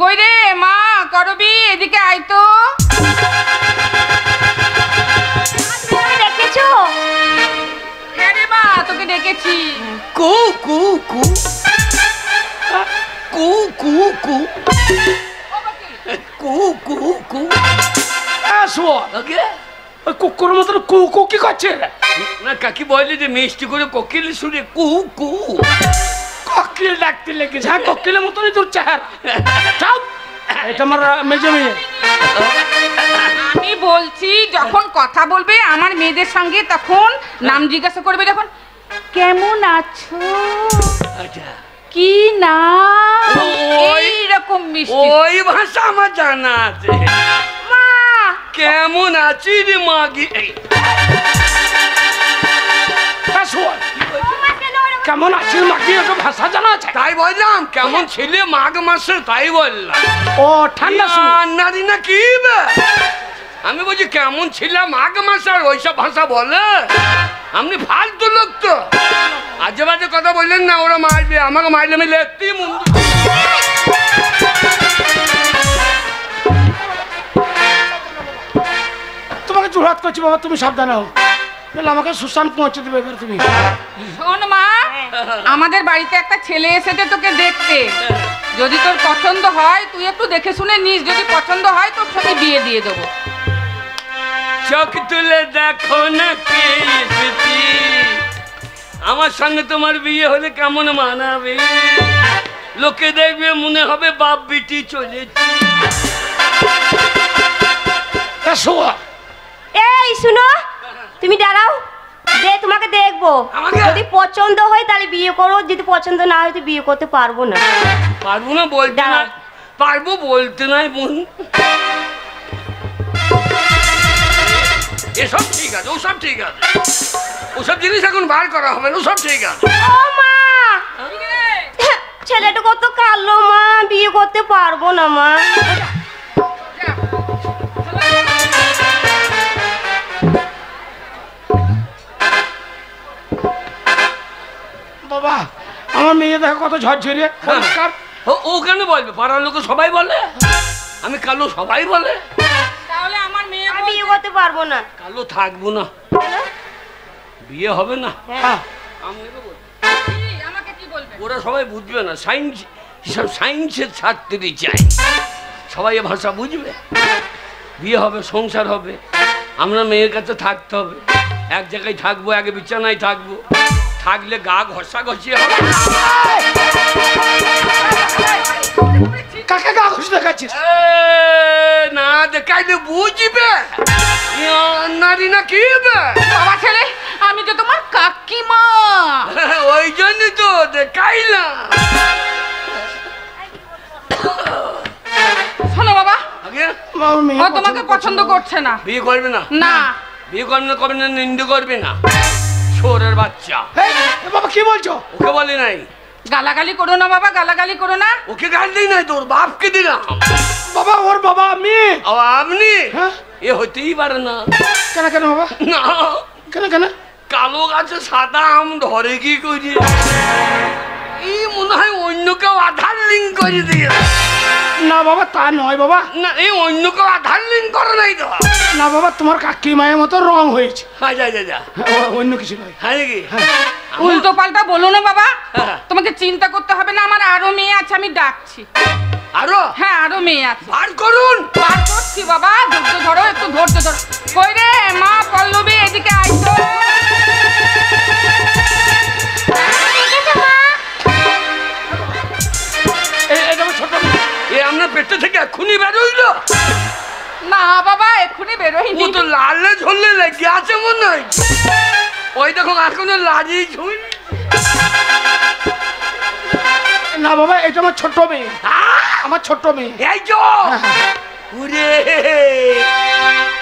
কই রে মা করবি, এদিকে আয় তো। দেখেছো? হ্যাঁ রে মা, তোকে ডেকেছি। কু কু কু কু কু কু কু কু কু। কুকুরের মতন কু কু কি করছে? না কাকি বলে যে মিষ্টি করে কোকিল শুনে কু কু কোকিল ডাকতে লেগেছে। হ্যাঁ কোকিলের মতনই তোর চেহারা। যাও, এটা আমার মেজে মেয়ে। আমি বলছি যখন কথা বলবে আমার মেয়েদের সঙ্গে তখন নাম জিজ্ঞাসা করবে, যখন কেমন আছো, আচ্ছা কি না, এইরকম মিষ্টি। ওই ভাষা আমার জানা আছে। মা কেমন আছি রে মাগি? কেমন আছিস মাকি? একটা ভাষা জানা আছে? তাই বললাম কেমন ছিলে মাঘ মাসে, তাই বললাম। ও ঠান্ডা নারী না কি? আমি বলছি কেমন ছিলাম মাঘ মাসে, আর ওইসব ভাষা বলে? আপনি ফালতু লোক তো, আজে বাজে কথা বললেন না। ওরা মারবে, আমাকে মারলে আমি লেখতেই তোমাকে জোড়াত করছি বাবা, তুমি সাবধানে হও, আমাকে সুশান পৌঁছে দেবে এবার তুমি। শোন মা, আমাদের বাড়িতে একটা ছেলে এসেছে তোকে দেখতে। যদি তোর পছন্দ হয় তুই একটু দেখে শুনে নিস, যদি পছন্দ হয় তোর সাথে বিয়ে দিয়ে দেবো। চোখ তুলে দেখো না কে এসেছি, আমার সঙ্গে তোমার বিয়ে হলে কেমন মানাবে? লোকে দেখবে মনে হবে বাপ বিটি চলেছে। এই শুনো, তুমি দাঁড়াও, তোমাকে দেখবো। যদি পছন্দ হয় তাহলে বিয়ে করো, যদি পছন্দ না হয় তো বিয়ে করতে পারবো না। পারবো না বলতে না, পারবো বলতে নাই বোন। এসব ঠিক আছে, ওসব ঠিক আছে, ওসব জিনিস এখন বার করা হবে না, ওসব ঠিক আছে। ও মা, ছেলেটা কত কালো মা, বিয়ে করতে পারবো না মা। বাবা আমার মেয়ে দেখো কত ঝরঝরিয়ে পরিষ্কার। ও কেন বলবে? পাড়ার লোক সবাই বলে আমি কালো, সবাই বলে। তাহলে আমার মেয়ে বিয়ে করতে পারবো না। কালো থাকবো না, বিয়ে হবে না। আমাকে কি বলবে? ওরা সবাই বুঝবে না, সায়েন্স হিসাব সায়েন্সের ছাত্রী চাই, সবাই এ ভাষা বুঝবে। বিয়ে হবে, সংসার হবে, আমরা মেয়ের কাছে থাকতে হবে, এক জায়গায় থাকবো, এক বিছানায় থাকবো, থাকলে গা ঘষাঘষি হবে। কাকে গা ঘষে দেখাচ্ছিস? না দেখাইলে বুঝবে নারী না কি? বাবা ছেলে, আমি তো তোমার কাকিমা। ওই জন্য তো দেখাইলাম। শোনো বাবা, ও তোমাকে পছন্দ করছে না। বিয়ে করবে না? না বিয়ে করবে না, করবে না, নিন্দে করবে না, ছোরের বাচ্চা। বাবা কি বলছো? ওকে বলি নাই গালাগালি করো না বাবা, গালাগালি করো না। ওকে গাল দিই নাই, তোর বাপকে দিলাম। বাবা ওর বাবা আমি। আপনি? এ হতেই পারে না। কেন কেন বাবা? না কেন কেন? কালো গাছে সাদা আম ধরে কি করি? এই মনে হয় অন্য কেউ আধার লিঙ্ক করে দিয়ে। না বাবা তা নয় বাবা। না এই অন্য কেউ আধার লিঙ্ক করে নাই তো। না বাবা তোমার কাকি মায়ের মতো রং হয়েছে। হ্যাঁ যা যা যা, অন্য কিছু নয়। হ্যাঁ নাকি? উল্টো পাল্টা বলো না বাবা, তোমাকে চিন্তা করতে হবে না, আমার আরো মেয়ে আছে, আমি ডাকছি। আরো? হ্যাঁ আরো মেয়ে আছে। বার করুন। বার করছি বাবা, ধৈর্য ধরো, একটু ধৈর্য ধরো। কই রে মা পল্লবী, এদিকে আয় তো। আপনার পেটে থেকে এক্ষুনি বেরোইলো? না বাবা এক্ষুনি বেরোয়নি। ও তো লালে ঝোলে লেগে আছে মনে হয়। ওই দেখো এখনো লাজি ঝুল। না বাবা এটা আমার ছোট মেয়ে, আমার ছোট মেয়ে। এই যে ওরে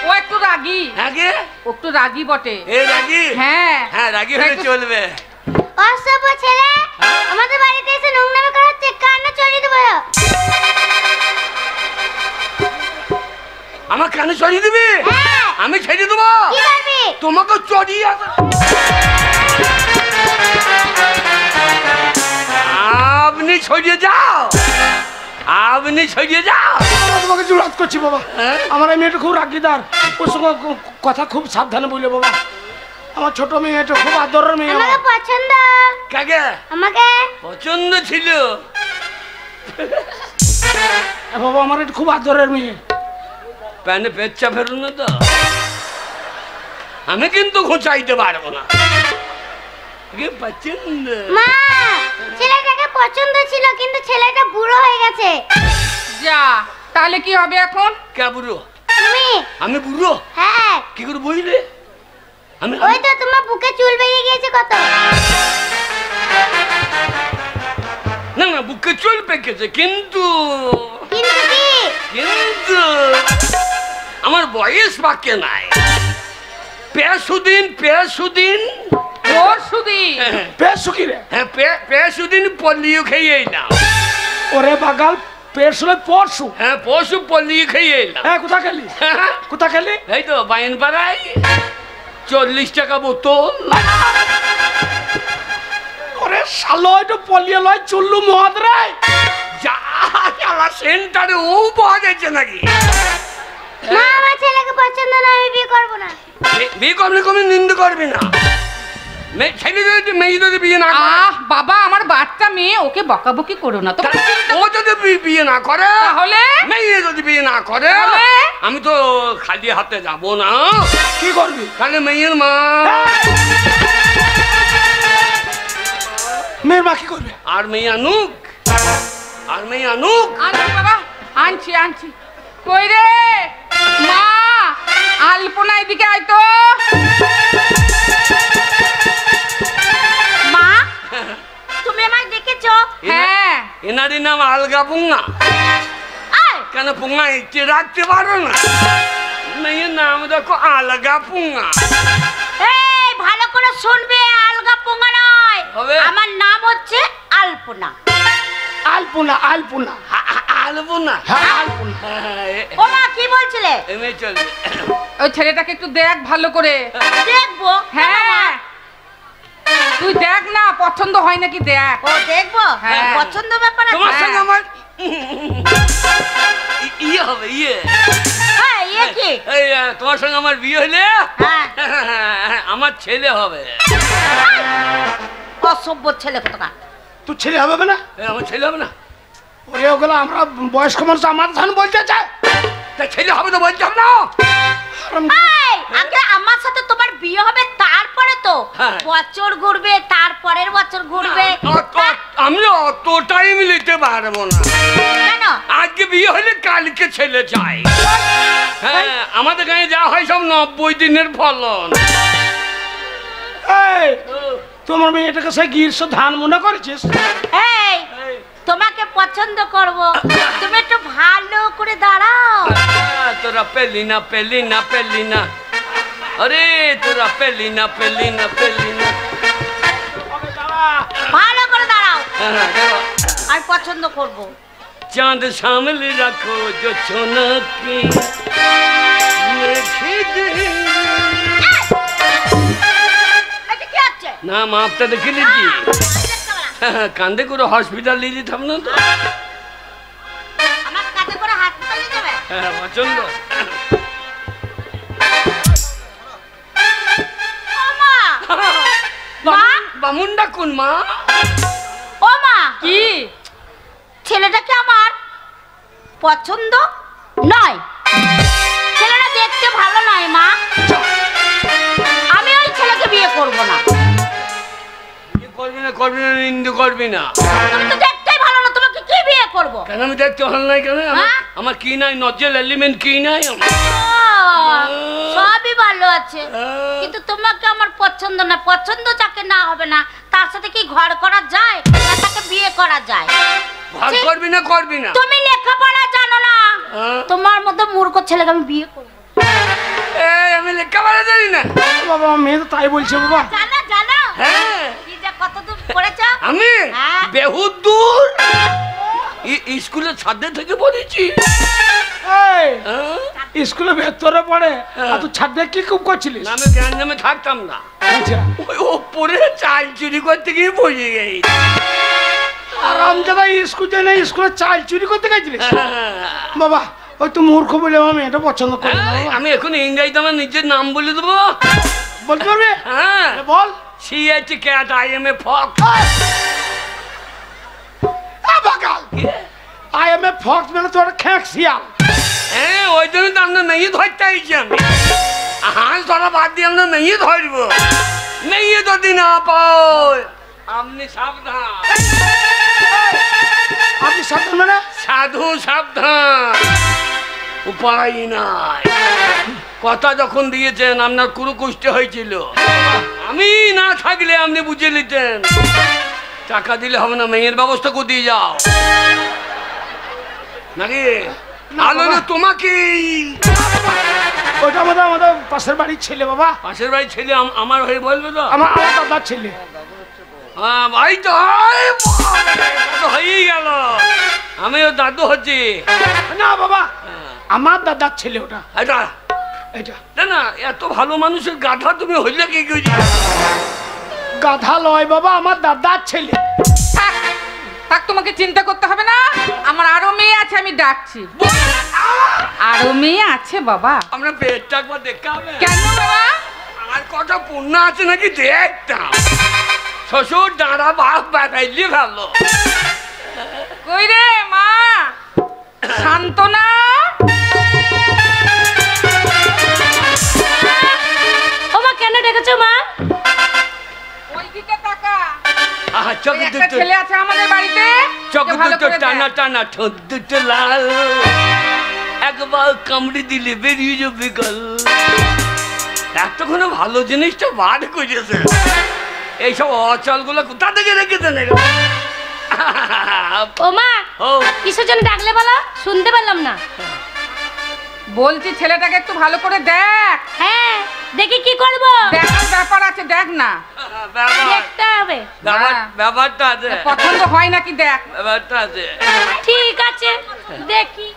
ও একটু রাগী। আগে ও একটু রাগী বটে। এ রাগী? হ্যাঁ হ্যাঁ রাগী হলে চলবে। অসভ্য ছেলে, আমাদের বাড়িতে এসে নোংরামি করাচ্ছে, কান্না চড়িয়ে দেবো। আমার কানে চড়িয়ে দিবি? আমি ছেড়ে দেবো। তোমাকে চড়িয়ে আপনি ছড়িয়ে যাও, আপনি সরিয়ে যাও। বাবা, তোমাকে জুরাত করছি বাবা। হ্যাঁ? আমার এই মেয়েটা খুব রাগিদার, ওর সঙ্গে কথা খুব সাবধানে বললে বাবা। আমার ছোট মেয়েটা খুব আদরের মেয়ে আমাকে আমার। পছন্দ, কাকে আমাকে পছন্দ ছিল? বাবা আমার এটা খুব আদরের মেয়ে। প্যানে পেচ্চা ফেরুন না তো, আমি কিন্তু ঘুচাইতে পারবো না। পছন্দ মা, ছেলেটাকে পছন্দ ছিল কিন্তু ছেলেটা বুড়ো হয়ে গেছে। যা, তাহলে কি হবে এখন? কে বুড়ো? তুমি? আমি বুড়ো? হ্যাঁ, কি করে বুঝলে? আমি ওই তো তোমার বুকে চুল বেরিয়ে গিয়েছে কত। না না, বুকে চুল পেকেছে, কিন্তু কিন্তু কি? কিন্তু আমার বয়স বাকি নাই। পেশুদিন পরশুদিন। পেট সুখী রে। হ্যাঁ, পেশুদিন পলিও খেয়ে এলাম। ওরে বাগাল, পেট শুনে পরশু। হ্যাঁ, পশু পলিও খেয়ে এলাম। হ্যাঁ, কোথা খেলি? কোথা খেলি? এই তো বাইন পাড়ায় 40 টাকা বোতল। ওরে শালো, এটা পলিয়ে লয় চুল্লু মদ রে। যা আমার সেন্টারে ও পাওয়া যাচ্ছে নাকি? মা, আমার ছেলেকে পছন্দ না, আমি বিয়ে করব না। বিয়ে করলে কোনো নিন্দে করবি না। ছেলে যদি মেয়ে যদি বিয়ে না করে, বাবা, আমার বাচ্চা মেয়ে, ওকে বকাবকি করো না তো। ও যদি বিয়ে না করে, তাহলে মেয়ে যদি বিয়ে না করে, তাহলে? আমি তো খালি হাতে যাব না। কি করবি? তাহলে মেয়ের মা, মেয়ের মা কি করবে? আর মেয়ে আনুক। আনছি বাবা, আনছি। কই রে মা, আলপনা এদিকে আয় তো। মা, তুমি আমায় দেখেছো? হ্যাঁ। এনারই নাম আলগা পুঙ্গা। কেন পুঙ্গা ইচ্ছে রাখতে পারো না? মেয়ের নাম দেখো আলগা পুঙ্গা। এই, ভালো করে শুনবে, আলগা পোঙা নয়, হবে? আমার নাম হচ্ছে আলপনা। আলপনা। আলপনা। হ্যাঁ, আলপনা। ও মা, কি বলছিলে? এমনি চলবে। ওই ছেলেটাকে একটু দেখ ভালো করে। দেখবো? হ্যাঁ, তুই দেখ না, পছন্দ হয় নাকি দেখ। ও, দেখবো। হ্যাঁ। পছন্দ ব্যাপার আছে। তোমার সঙ্গে হ্যাঁ। আমার ইয়ে হবে, ইয়ে। হ্যাঁ, ইয়ে কি? এই তোমার সঙ্গে আমার বিয়ে হলে হ্যাঁ। আমার ছেলে হবে। অসভ্য ছেলে কোথাকার। তুই ছেলে হবে না? আমার ছেলে হবে না? ওরে ওগুলো আমরা বয়স্ক মানুষ, আমার ধান বলতে চায়। তা ছেলে হবে তো বলতাম না। এই, আগে আমার সাথে তোমার বিয়ে হবে, তারপরে তো হ্যাঁ। বছর ঘুরবে, তারপরের বছর ঘুরবে। আমি অত টাইম নিতে পারবো না। কেন? আজকে বিয়ে হলে কালকে ছেলে চাই। হ্যাঁ, আমাদের গায়ে যা হয় সব 90 দিনের ফলন। এই, তোমার মেয়েটাকে সে গ্রীষ্ম ধান মনে করেছিস? এই, তোমাকে পছন্দ করব, তুমি একটু ভালো করে দাঁড়াও। তোরা পেলি না। আরে তোরা পেলি না। ভালো করে দাঁড়াও, হ্যাঁ, দেখো। আমি পছন্দ করব। चांद शामिल रखो जो चुनकी এটা কি হচ্ছে? না মাপটা দেখে নিচ্ছি। কান্দে করে হসপিটাল নিয়ে যেতাম না তো। আমার কাছে করে হাসপাতালে যাবে? হ্যাঁ, পছন্দ। ও মা, মা? বামুনটা কোন মা? ও মা, কি? ছেলেটাকে আমার পছন্দ নয়। ছেলেটা দেখতে ভালো নয় মা, আমি ওই ছেলেকে বিয়ে করব না। করবি না নিন্দু করবি না। তুমি তো দেখতেই ভালো না, তোমাকে কি বিয়ে করব? কেন আমি দেখতে ভালো নাই কেন? আমার কি নাই, নজল এলিমেন্ট কি নাই? সবই ভালো আছে, কিন্তু তোমাকে আমার পছন্দ না। পছন্দ যাকে না হবে না, তার সাথে কি ঘর করা যায় না তাকে বিয়ে করা যায়? ঘর করবি না। তুমি লেখাপড়া জানো না, তোমার মতো মূর্খ ছেলেকে আমি বিয়ে করব। আমি লেখাপড়া জানি না। বাবা, আমার মেয়ে তো তাই বলছে বাবা। জানো হ্যাঁ, কি যে কত দূর পড়েছ? আমি হ্যাঁ। বহুত দূর স্কুলের ছাদে থেকে পড়েছি। এই, স্কুলে ভেতরে পড়ে, আর তুই ছাদে কি খুব করছিলিস? আমি গ্রামে থাকতাম না, আচ্ছা। ওই ওপরে চাল চুরি করতে গিয়ে পড়ে গেছি। আরামজাদা স্কুল যায় না, স্কুলে চাল চুরি করতে গেছিলিস? বাবা ওই তো মূর্খ বলে আমি এটা পছন্দ করি না বাবা। আমি এখন ইংরেজিতে আমার নিজের নাম বলে দেবো। বলতে পারবে? হ্যাঁ বল। CH cat, I am a fox. বাগাল আই এম এ ফক্স মানে তোর খ্যাঁক শিয়াল। হ্যাঁ ওই জন্য তো আমরা মেয়ে ধরতে আইছি আমি। হাঁস ধরা বাদ দিয়ে আমরা মেয়ে ধরবো। মেয়ে যদি না পায় আপনি সাবধান। আপনি সাবধান মানে? সাধু সাবধান, উপায় নাই। কথা যখন দিয়েছেন আপনার কুরু কুষ্টি হয়েছিল, আমি না থাকলে আপনি বুঝে নিতেন। টাকা দিলে হবে না, মেয়ের ব্যবস্থা করে দিয়ে যাও নাকি? আলো না তোমাকে। ওইটা আমাদের পাশের বাড়ির ছেলে বাবা। পাশের বাড়ির ছেলে আমার হয়ে বলবে তো? আমার দাদার ছেলে। ভাই তো হয়েই গেল, আমিও দাদু হচ্ছি। না বাবা আমার দাদার ছেলে ওটা। এটা এটা না না, এত ভালো মানুষের গাধা তুমি হইলে কি কইছি? গাধা লয় বাবা, আমার দাদার ছেলে। থাক থাক, তোমাকে চিন্তা করতে হবে না, আমার আরো মেয়ে আছে, আমি ডাকছি। আরো মেয়ে আছে বাবা। আমরা পেটটা একবার দেখতে হবে। কেন বাবা? আর কটা পূর্ণ আছে নাকি দেখতাম। শ্বশুর দাঁড়া বাপ বাড়াইলে ভালো। কই রে মা শান্তনা? ও মা কেন ডেকেছো মা? ওইদিকে তাকা। চোখ ওই একটা দুটো, ছেলে আছে আমাদের বাড়িতে, চোখ ওকে ভালো দুটো করে টানা দেখ। টানা, ঠোঁট দুটো লাল, একবার কামড়ে দিলে বেরিয়ে যাবে গল। এতক্ষণ ভালো জিনিসটা বার করেছে, এইসব অচল গুলো কোথা থেকে রেখেছেন? ও মা ও কিসের জন্য ডাকলে বলো, শুনতে পারলাম না। বলছি ছেলেটাকে একটু ভালো করে দেখ। হ্যাঁ দেখি কি করব, দেখার ব্যাপার আছে, দেখ না। দেখতে হবে। ব্যাপারটা আছে, পছন্দ হয় নাকি দেখ। ব্যাপারটা আছে। ঠিক আছে দেখি।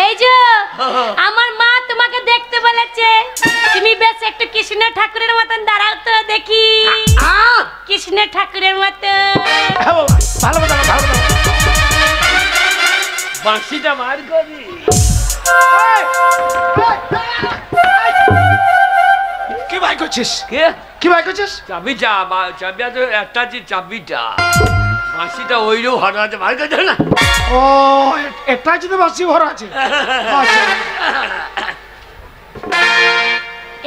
এই যে আমার মা তোমাকে দেখতে বলেছে, তুমি বেশ একটু কৃষ্ণ ঠাকুরের মতন দাঁড়াও তো দেখি। কৃষ্ণ ঠাকুরের মতন। হ্যাঁ বাবা ভালো কথা, ভালো কথা। বাঁশিটা বার করি। কি ভাই করছিস? কে কি ভাই করছিস? চাবিটা, চাবি আছে একটা, চাবিটা বাঁশিটা ওইরও ভালো আছে, বার করছে না? ও এটা যদি বাসি ভরা আছে। আচ্ছা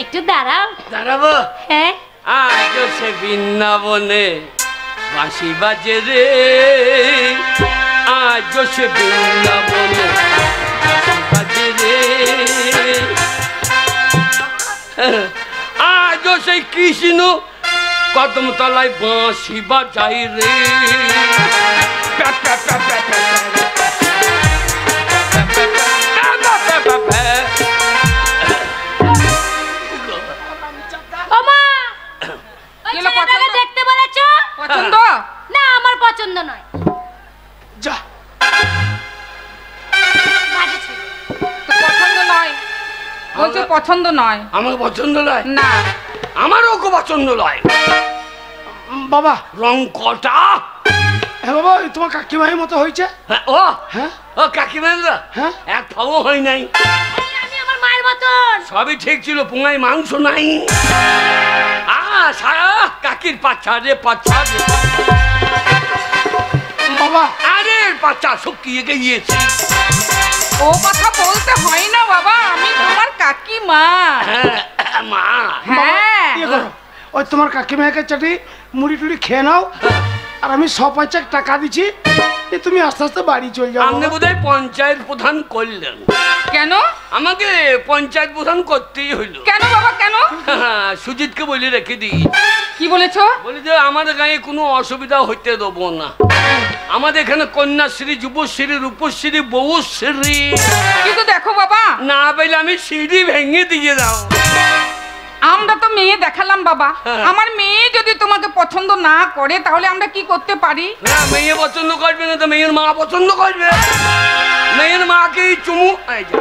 একটু দাঁড়াও। দাঁড়াবো। হ্যাঁ আজ সে বৃন্দাবনে বাঁশি বাজে রে, আজ সে বৃন্দাবনে বাঁশি বাজে রে, আজ সেই কৃষ্ণ কদম তলায় বাঁশি বাজাই রে। ও মা ওই কি হলো, ছেলেটাকে পছন্দ? দেখতে বলেছো? পছন্দ? না আমার পছন্দ নয়। যা বাজে ছেলে। তো পছন্দ নয় বলছে, পছন্দ নয়। আমার পছন্দ নয়, না আমারও খুব পছন্দ নয়। বাবা। রং কটা? হ্যাঁ বাবা ওই তোমার কাকিমায়ের মতো হয়েছে। হ্যাঁ, ও হ্যাঁ ও কাকিমারা হ্যাঁ এক পাও হয় নাই। আমি আমার মায়ের মতন। সবই ঠিক ছিল, পুঙায় মাংস নাই। সারা কাকির পাচ্ছা রে, পাচ্ছা রে, বাবা। আরে পাচ্ছা শুকিয়ে গিয়েছে। ও কথা বলতে হয় না বাবা, আমি তোমার কাকিমা। হ্যাঁ মা, হ্যাঁ ইয়ে করো, ওই তোমার কাকিমাকে চাটি মুড়ি টুড়ি খেয়ে নাও, আর আমি 100 টাকা দিচ্ছি, তুমি আস্তে আস্তে বাড়ি চলে যাও। আপনি বোধহয় পঞ্চায়েত প্রধান করলেন। কেন? আমাকে পঞ্চায়েত প্রধান করতেই হইল। কেন বাবা কেন? সুজিতকে বলে রেখে দিই। কি বলেছো? বলে যে আমাদের গায়ে কোনো অসুবিধা হইতে দেবো না। আমাদের এখানে কন্যাশ্রী, যুবশ্রী, রূপশ্রী, বউশ্রী। কিন্তু দেখো বাবা, না পেলে আমি সিঁড়ি ভেঙে দিয়ে দাও। আমরা তো মেয়ে দেখালাম বাবা, হ্যাঁ। আমার মেয়ে যদি তোমাকে পছন্দ না করে তাহলে আমরা কি করতে পারি? না মেয়ে পছন্দ করবে না তো মেয়ের মা পছন্দ করবে। মেয়ের মাকে চুমু, এই যে,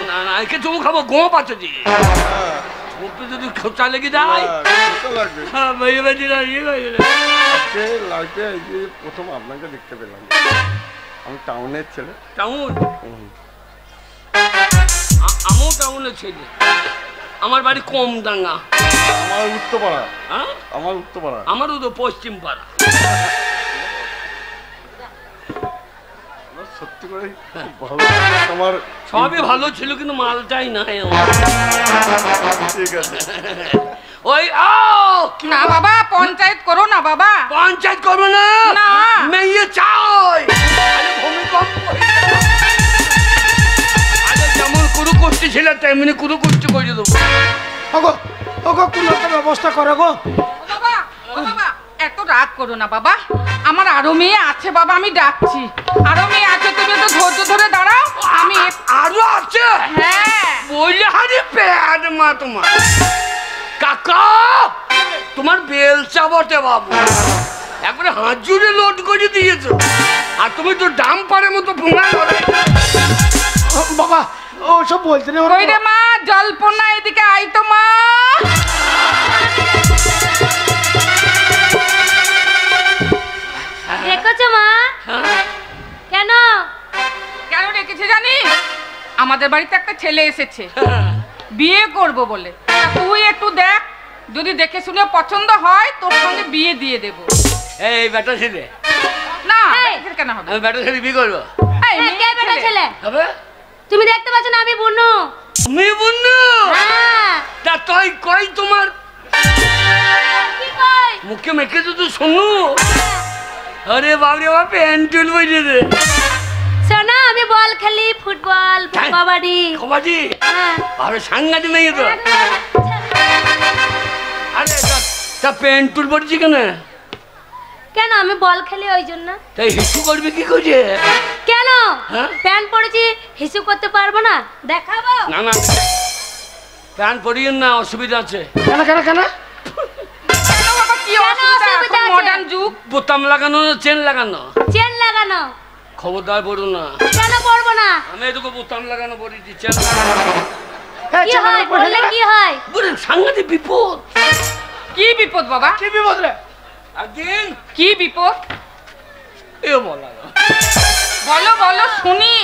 না না একে চুমু খাবো, গোপ আছে যে যদি খোঁচা লেগে যায়। হ্যাঁ মেয়ে বেঁচে না, ইয়ে হয়ে গেলে আজকে লাইফে এই যে প্রথম আপনাকে দেখতে পেলাম। আমি টাউনের ছেলে। টাউন? আমিও টাউনের ছেলে। আমার বাড়ি কমডাঙ্গা। আমার উত্তরপাড়া। হ্যাঁ, আমার উত্তরপাড়া। আমারও তো পশ্চিম পাড়া। সত্যি করে ভালো তোমার। সবই ভালো ছিল কিন্তু মালটাই নাই আমার। ঠিক আছে। ওই না বাবা, পঞ্চায়েত করো না বাবা। পঞ্চায়েত করবো না, না। মেয়ে চাই। আরে ভূমিকম্প হয়ে গেল। আরে যেমন কুরু করতে ছিল তেমনি কুরু করতে করে দেবো। ওগো ওগো কোনো একটা ব্যবস্থা করো গো। ও বাবা, এত রাগ করো না বাবা। আমার আরো মেয়ে আছে বাবা, আমি ডাকছি। আরো মেয়ে আছে, তুমি তো ধৈর্য ধরে দাঁড়াও। আমি আরো আছে? হ্যাঁ। বললে হারে প্যাড মা তোমার। কাকা, তোমার বেলচা বটে বাবু, একবারে হাত জুড়ে লোড করে দিয়েছো। আর তুমি তো ডাম্পারের মতো ভুঙা করে। বাবা ও সব বলতে নেই। ওই রে মা, জল্পনা এদিকে আই তো মা। দেখেছো মা? কেন কেন রেখেছে জানিস? আমাদের বাড়িতে একটা ছেলে এসেছে বিয়ে করব বলে। তা তুই একটু দেখ, যদি দেখে শুনে পছন্দ হয় তোর সঙ্গে বিয়ে দিয়ে দেব। এই বেটা ছেলে? না, এই। বেটার কেন হবে? আমি বেটা ছেলে বিয়ে করবো? এই, এ, কে বেটা ছেলে? হবে? তুমি দেখতে পাচ্ছ না আমি বুনু? তুমি বন্ধু? হ্যাঁ। তা তুই কই তোমার কি কই? মুখে মেখে তো শোনো। আরে বাবরে বাপ, প্যান্টুল বইছে রে। শোনো, আমি বল খেলি, ফুটবল, হ্যাঁ। কবাডি। কবাডি? হ্যাঁ। আরে সাংঘাতিক মেয়ে তো। আরে তা প্যান্টুল পড়ছি কেন? কেন? আমি বল খেলি ওই জন্য। তাই হিসু করবে কি করে? কেন? হ্যাঁ? প্যান্ট পরেছি, হিসু করতে পারবো না? দেখাবো? না না, প্যান্ট পরিয়েন না, অসুবিধা আছে। কেন কেন কেন? কেন বাবা, কি কেন অসুবিধা? অসুবিধা এখন আছে? মডার্ন যুগ। বোতাম লাগানো না চেন লাগানো? চেন লাগানো। খবরদার বলুন না। কেন পরবো না? আমি এটুকু বোতাম লাগানো পড়েছি, চেন এই কি ছেলেরা হয়? পয়সা বললে দেয়? কি হয়? বলে সাংঘাতিক বিপদ। কি বিপদ বাবা? কি বিপদ রে? একদিন কি বিপদ? এ বলা না। বলো বলো শুনি।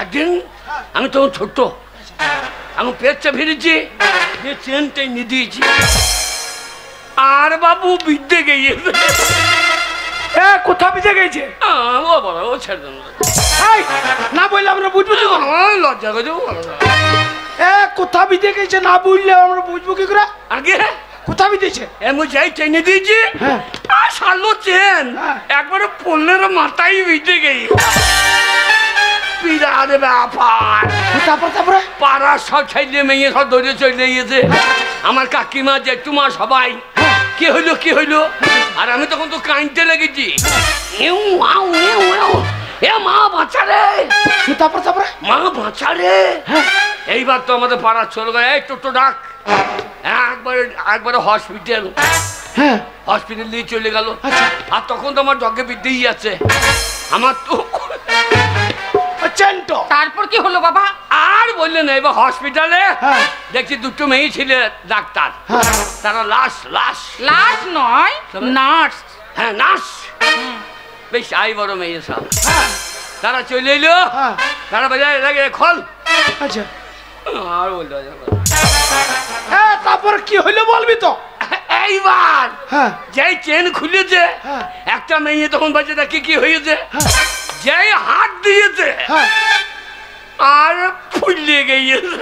একদিন আমি তখন ছোট্ট, আমি পেটটা ফিরেছি, যে চেনটাই নিয়ে দিয়েছি। আর বাবু বিদ্যে গিয়েছে। এ কোথা বিজে গেছে? ও বলো, ও ছেড়ে দেন। এই না বললে আমরা বুঝবো কি করে? লজ্জা করে বলো না। এ কোথা বিজে গেছে না বুঝলে আমরা বুঝবো কি করে? আগে কোথা বিজেছে? এমন যাই চেনে দিয়েছি, হ্যাঁ। আর সারলো চেন হ্যাঁ। একবারে পড়লের মাথায় বিদ্যে গেই। বিরাট ব্যাপার। তারপরে পাড়ার সব ছেলে মেয়ে সব ধরে চলে গিয়েছে। আমার কাকিমা জেঠুমা সবাই, কি হইলো কি হইলো? আর আমি তখন তো কাঁদতে লেগেছি। এউ আউ এউ আউ, এ মা বাঁচারে, তারপরে মা বাঁচারে। এইবার তো আমাদের পাড়ার চলে গেল, এই টোটো ডাক। একবারে হসপিটাল, হ্যাঁ হসপিটাল দিয়ে চলে গেল। আচ্ছা। আর তখন তো আমার ডগে বিদ্যেই আছে। আমার তো চেনটো। তারপর কি হলো বাবা? আর বললে না, এবার হসপিটালে হ্যাঁ। দেখছি দুটো মেয়ে ছিল ডাক্তার, হ্যাঁ। তারা লাশ লাশ। লাশ নয়, তবে? নার্স। হ্যাঁ নার্স, বেশ আই বড় মেয়ে সব। হ্যাঁ তারা চলে এলো, হ্যাঁ তারা বাজারে লাগে খল। আচ্ছা। আর বলতে হ্যাঁ তারপরে কি হইলো বলবি তো? এইবার হ্যাঁ যেই চেন খুলেছে, হ্যাঁ। একটা মেয়ে তখন বাজে দেখি কি হয়েছে, হ্যাঁ। যেই হাত দিয়েছে হ্যাঁ আর ফুলিয়ে গিয়েছে।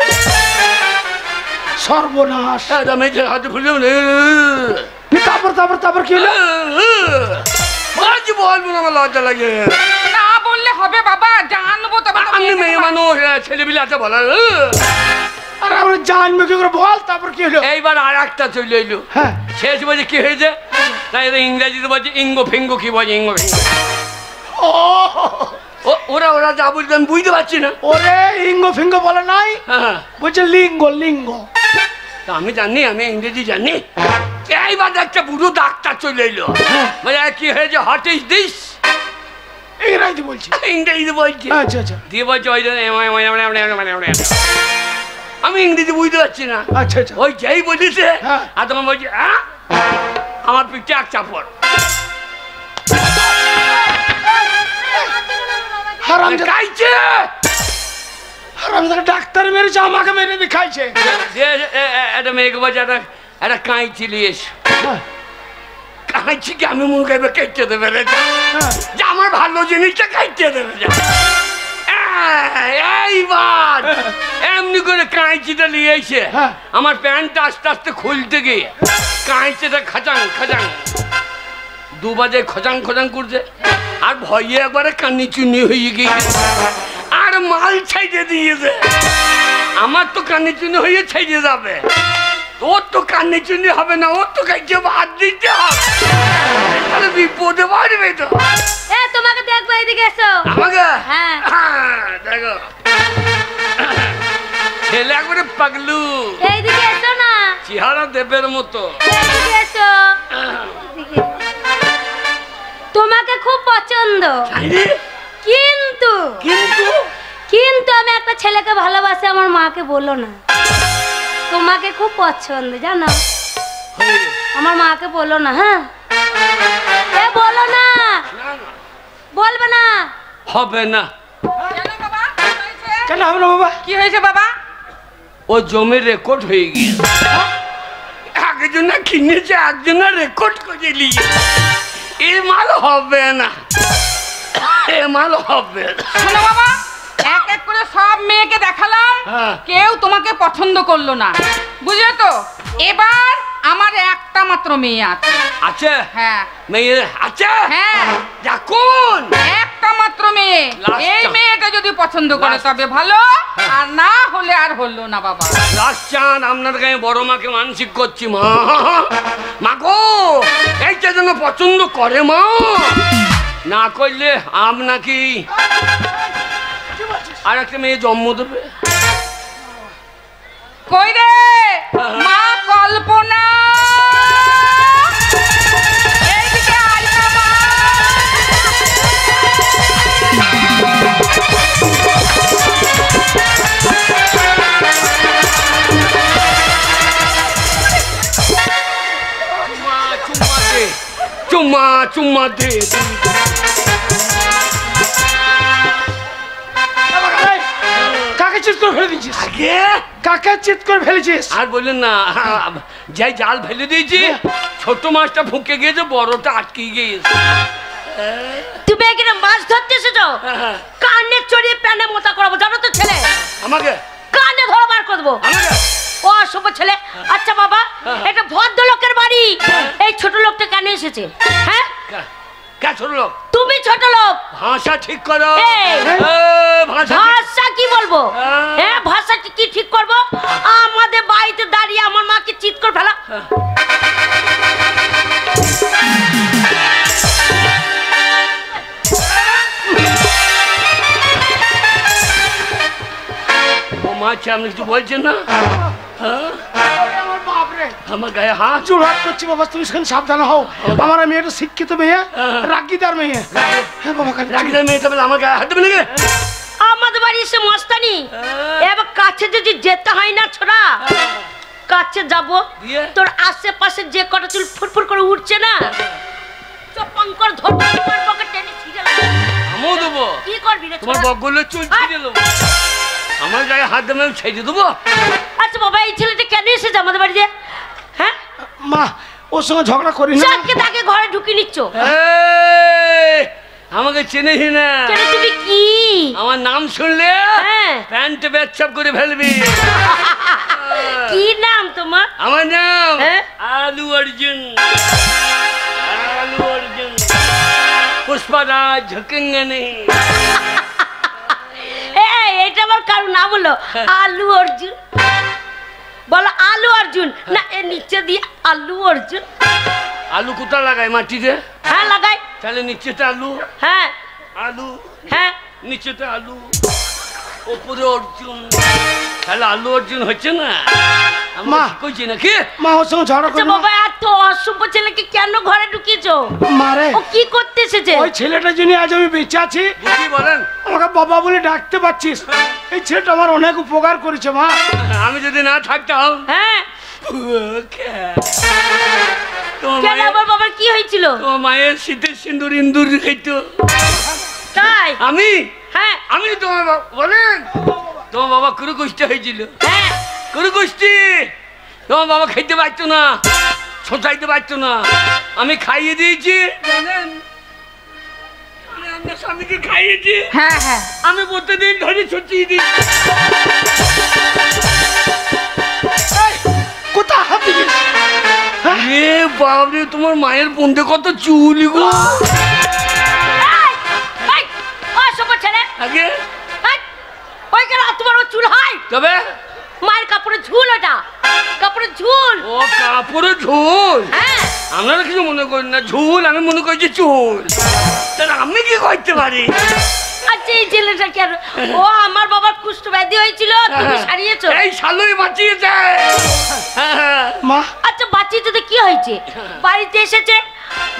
সর্বনাশ। আমি যে হাতে ফুলে তারপর কি হলো? বলবো না, আমার লজ্জা লাগে। না বললে হবে বাবা, জানবো তবে তো আমি মেয়েকে মেয়ে তো- মানুষ, ছেলেপিলে আছে বলার। আর আমরা জানবো কি করে বল? তারপর কি হলো? এইবার আর একটা চলে এলো, হ্যাঁ শেষ বলছে কি হয়েছে, তাই এরা ইংরেজিতে বলছে ইঙ্গো ফিঙ্গো, কি বলছে ইঙ্গো ফিঙ্গো। ও ওরা ওরা যা বলছে আমি বুঝতে পারছি না। ওরে ইঙ্গ ফিঙ্গ বলে নাই, হ্যাঁ, বলছে লিঙ্গ লিঙ্গ। তা আমি জানি, আমি ইংরেজি জানি। এইবার একটা বুড়ো ডাক্তার চলে এলো, বলে কি হয়েছে, হোয়াট ইজ দিস, ইংরাজি বলছি। ইংরেজি বলছে। আচ্ছা আচ্ছা দিয়ে বলছে ওই জন্য আমি ইংরেজি বুঝতে পারছি না। আচ্ছা আচ্ছা। ওই যেই বলেছে, হ্যাঁ। আর তখন বলছে আমার পিঠে এক চাপড়। খাইছে আমি তাকে ডাক্তার মেরেছে, আমাকে মেরে দিয়ে খাইছে। একটা মেয়েকে বলছে একটা কাঁচি নিয়ে এসো। কাঁচি কি আমি মুখে কেটে দেবে রে, যে আমার ভালো জিনিসটা খাইতে দেবে। এইবার এমনি করে কাঁচিটা নিয়ে এসে আমার প্যান্টটা আস্তে আস্তে খুলতে গিয়ে কাঁচিটা খাচাং খাচাং দুবাজে খচাং খচাং করছে, আর ভয়ে একবারে কান্নি চুনি হয়ে গিয়েছে, আর মাল ছাইড়ে দিয়েছে। আমার তো কান্নি চুনি হয়ে ছাইড়ে যাবে, ওর তো কান্নি চুনি হবে না, ওর তো কাইছে ভাত দিতে হবে, তাহলে বিপদে পারবে তো। তোমাকে দেখবো, এদিকে এসো। আমাকে? হ্যাঁ দেখো ছেলে একবারে পাগলু, এইদিকে এসো না। চেহারা দেবের মতো। এইদিকে এসো। তোমাকে খুব পছন্দ, কিন্তু কিন্তু কিন্তু আমি একটা ছেলেকে ভালোবাসি, আমার মাকে বলো না। তোমাকে খুব পছন্দ জানো, আমার মাকে বলো না। হ্যাঁ বলো না, বলবে না। হবে না। কেন হবে না বাবা? কি হয়েছে বাবা? ও জমি রেকর্ড হয়ে গিয়েছে, একজন কিনেছে একজন রেকর্ড করে নিয়ে, এ মাল হবে না, এ মাল হবে না। শোনো বাবা, এক এক করে সব মেয়েকে দেখালাম, কেউ তোমাকে পছন্দ করলো না, বুঝলে তো। এবার আমার একটা মাত্র মেয়ে আছে। আছে? হ্যাঁ মেয়ে আছে? হ্যাঁ দেখুন, একটা মাত্র মেয়ে। এই মেয়েটা যদি পছন্দ করে তবে ভালো, আর না হলে আর হলো না বাবা। লাস্ট চান আপনার গায়ে বড় মাকে মানসিক করছি, মা মা গো এইটা যেন পছন্দ করে, মা না করলে আপনাকে আর একটা মেয়ে জন্ম দেবে। কই রে মা কল্পনা, এইদিকে আয় না মা। চুম্মা চুম্মা দে। কাকে চিৎ করে ফেলে দিয়েছিস? আগে কাকে চিৎ করে ফেলেছিস? আর বললেন না, যাই জাল ফেলে দিয়েছি, ছোট মাছটা ফুঁকে গিয়েছে, বড়টা আটকে গিয়েছে। তুমি এখানে মাছ ধরতে এসেছো, কানে চড়িয়ে প্যানে মোটা করবো জানো তো ছেলে। আমাকে কানে ধরে বার করবো। আমাকে ও অশুভ ছেলে। আচ্ছা বাবা, এটা ভদ্র লোকের বাড়ি, এই ছোট লোকটা কেন এসেছে? হ্যাঁ কে ছোট লোক? তুমি ছোট লোক। ভাষা ঠিক করো। ভাষা কি বলবো? হ্যাঁ ভাষা কি ঠিক করবো? আমাদের বাড়িতে দাঁড়িয়ে আমার মাকে চিৎ করে ফেলা। ও মাছ আপনি কিছু বলছেন না? আমার বাপরে, আমার গায়ে হাত জোরহাট করছি বাবা, তুমি সেখানে সাবধানে হও। আমার মেয়েটা শিক্ষিত মেয়ে, রাগিদার মেয়ে। হ্যাঁ বাবা, রাগিদার মেয়েটা বলে আমার গায়ে হাত দেবে নাকি? আমাদের বাড়ি এসে মস্তানি, এবার কাছে যদি যেতে হয় না ছোড়া, কাছে যাবো, তোর আশেপাশে যে কটা চুল ফুরফুর করে উঠছে না, চপঙ্কর ধরতে তোমার পকেট টেনে ছিঁড়ে লাগবে। আমিও দেবো। কি করবি রে তোমার বগলের চুল ছিঁড়ে দেবো, আমার গায়ে হাত দেবে আমি ছেড়ে দেবো। আচ্ছা বাবা, এই ছেলেটা কেন এসেছে আমাদের বাড়িতে? হ্যাঁ মা, ওর সঙ্গে ঝগড়া করি না। চাককে তাকে ঘরে ঢুকিয়ে নিচ্ছ। আমাকে চেনেই না। তুমি কি আমার নাম শুনলে প্যান্ট বেচ্ছাপ করে ফেলবি। কি নাম তোমার? আমার নাম আলু অর্জুন। আলু অর্জুন, পুষ্পরাজ ঝুঁকেঙ্গে নেই। এটা আমার কারো নাম হলো আলু অর্জুন। বলো আলু অর্জুন না, এর নিচে দিয়ে আলু অর্জুন। আলু কোথা লাগায় মাটিতে? হ্যাঁ লাগাই। তাহলে নিচেটা আলু। হ্যাঁ আলু। হ্যাঁ নিচেটা আলু, উপরে অর্জুন, তাহলে আলু অর্জুন হচ্ছে না? মা কইছি নাকি? মা ওর সঙ্গে ঝগড়া করি না। বাবা, এত অশুভ ছেলেকে কেন ঘরে ঢুকিয়েছো? মারে, ও কি করতে এসেছে? ওই ছেলেটার জন্য আজ আমি বেঁচে আছি। কি বলেন? আমাকে বাবা বলে ডাকতে পারছিস, এই ছেলেটা আমার অনেক উপকার করেছে মা। আমি যদি না থাকতাম। হ্যাঁ তোমার বাবার কি হয়েছিল? তোমার মায়ের শীতের সিন্দুর ইন্দুর খাইতো। তাই? আমি হ্যাঁ আমি তোমার বলেন তোমার বাবা কুরু কুষ্টি হয়েছিল, হ্যাঁ কুরু কুষ্টি। তোমার বাবা খেতে পারতো না, ছোটাইতে পারতো না, আমি খাইয়ে দিয়েছি জানেন, আমি আপনার স্বামীকে খাইয়েছি। হ্যাঁ হ্যাঁ আমি প্রতিদিন ধরে ছুটিয়ে দিই। কোথায় হাত দিবি? এ বাবরে, তোমার মায়ের বন্ধে কত চুল গো। এই, ওই সবার ছেলে, আগে এই, ওই কেন তোমার ও চুল হয়? তবে মায়ের কাপড়ের ঝুল ওটা, কাপড়ের ঝুল। ও কাপড়ে ঝুল, হ্যাঁ আপনারা কিছু মনে করেন না, ঝুল আমি মনে করছি চুল। তাহলে আমি কি করতে পারি? আচ্ছা এই ছেলেটা কেন? ও আমার বাবার কুষ্ঠ ব্যাধি হয়েছিল, তুমি সারিয়েছো। এই শালুই বাঁচিয়েছে। মা আচ্ছা বাচ্চিতে কি হয়েছে? বাড়িতে এসেছে,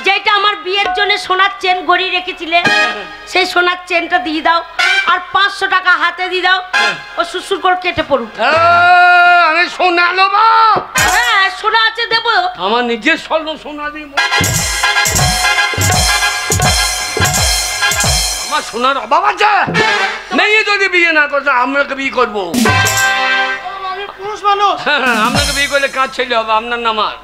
যেটা আমার বিয়ের জন্য সোনার চেন গড়ি রেখেছিলে, সেই সোনার চেনটা দিয়ে দাও, আর 500 টাকা হাতে দিয়ে দাও, ও সুসুর করে কেটে পড়ুক। আমি সোনা নেব। হ্যাঁ সোনা আছে দেবো। আমার নিজের স্বর্ণ সোনা দিব, আমার সোনার অভাব আছে। মেয়ে যদি বিয়ে না করতে আপনাকে বিয়ে করবো। আমি পুরুষ মানুষ। আপনাকে বিয়ে করলে কাজ ছেলে হবে, আপনার নাম আর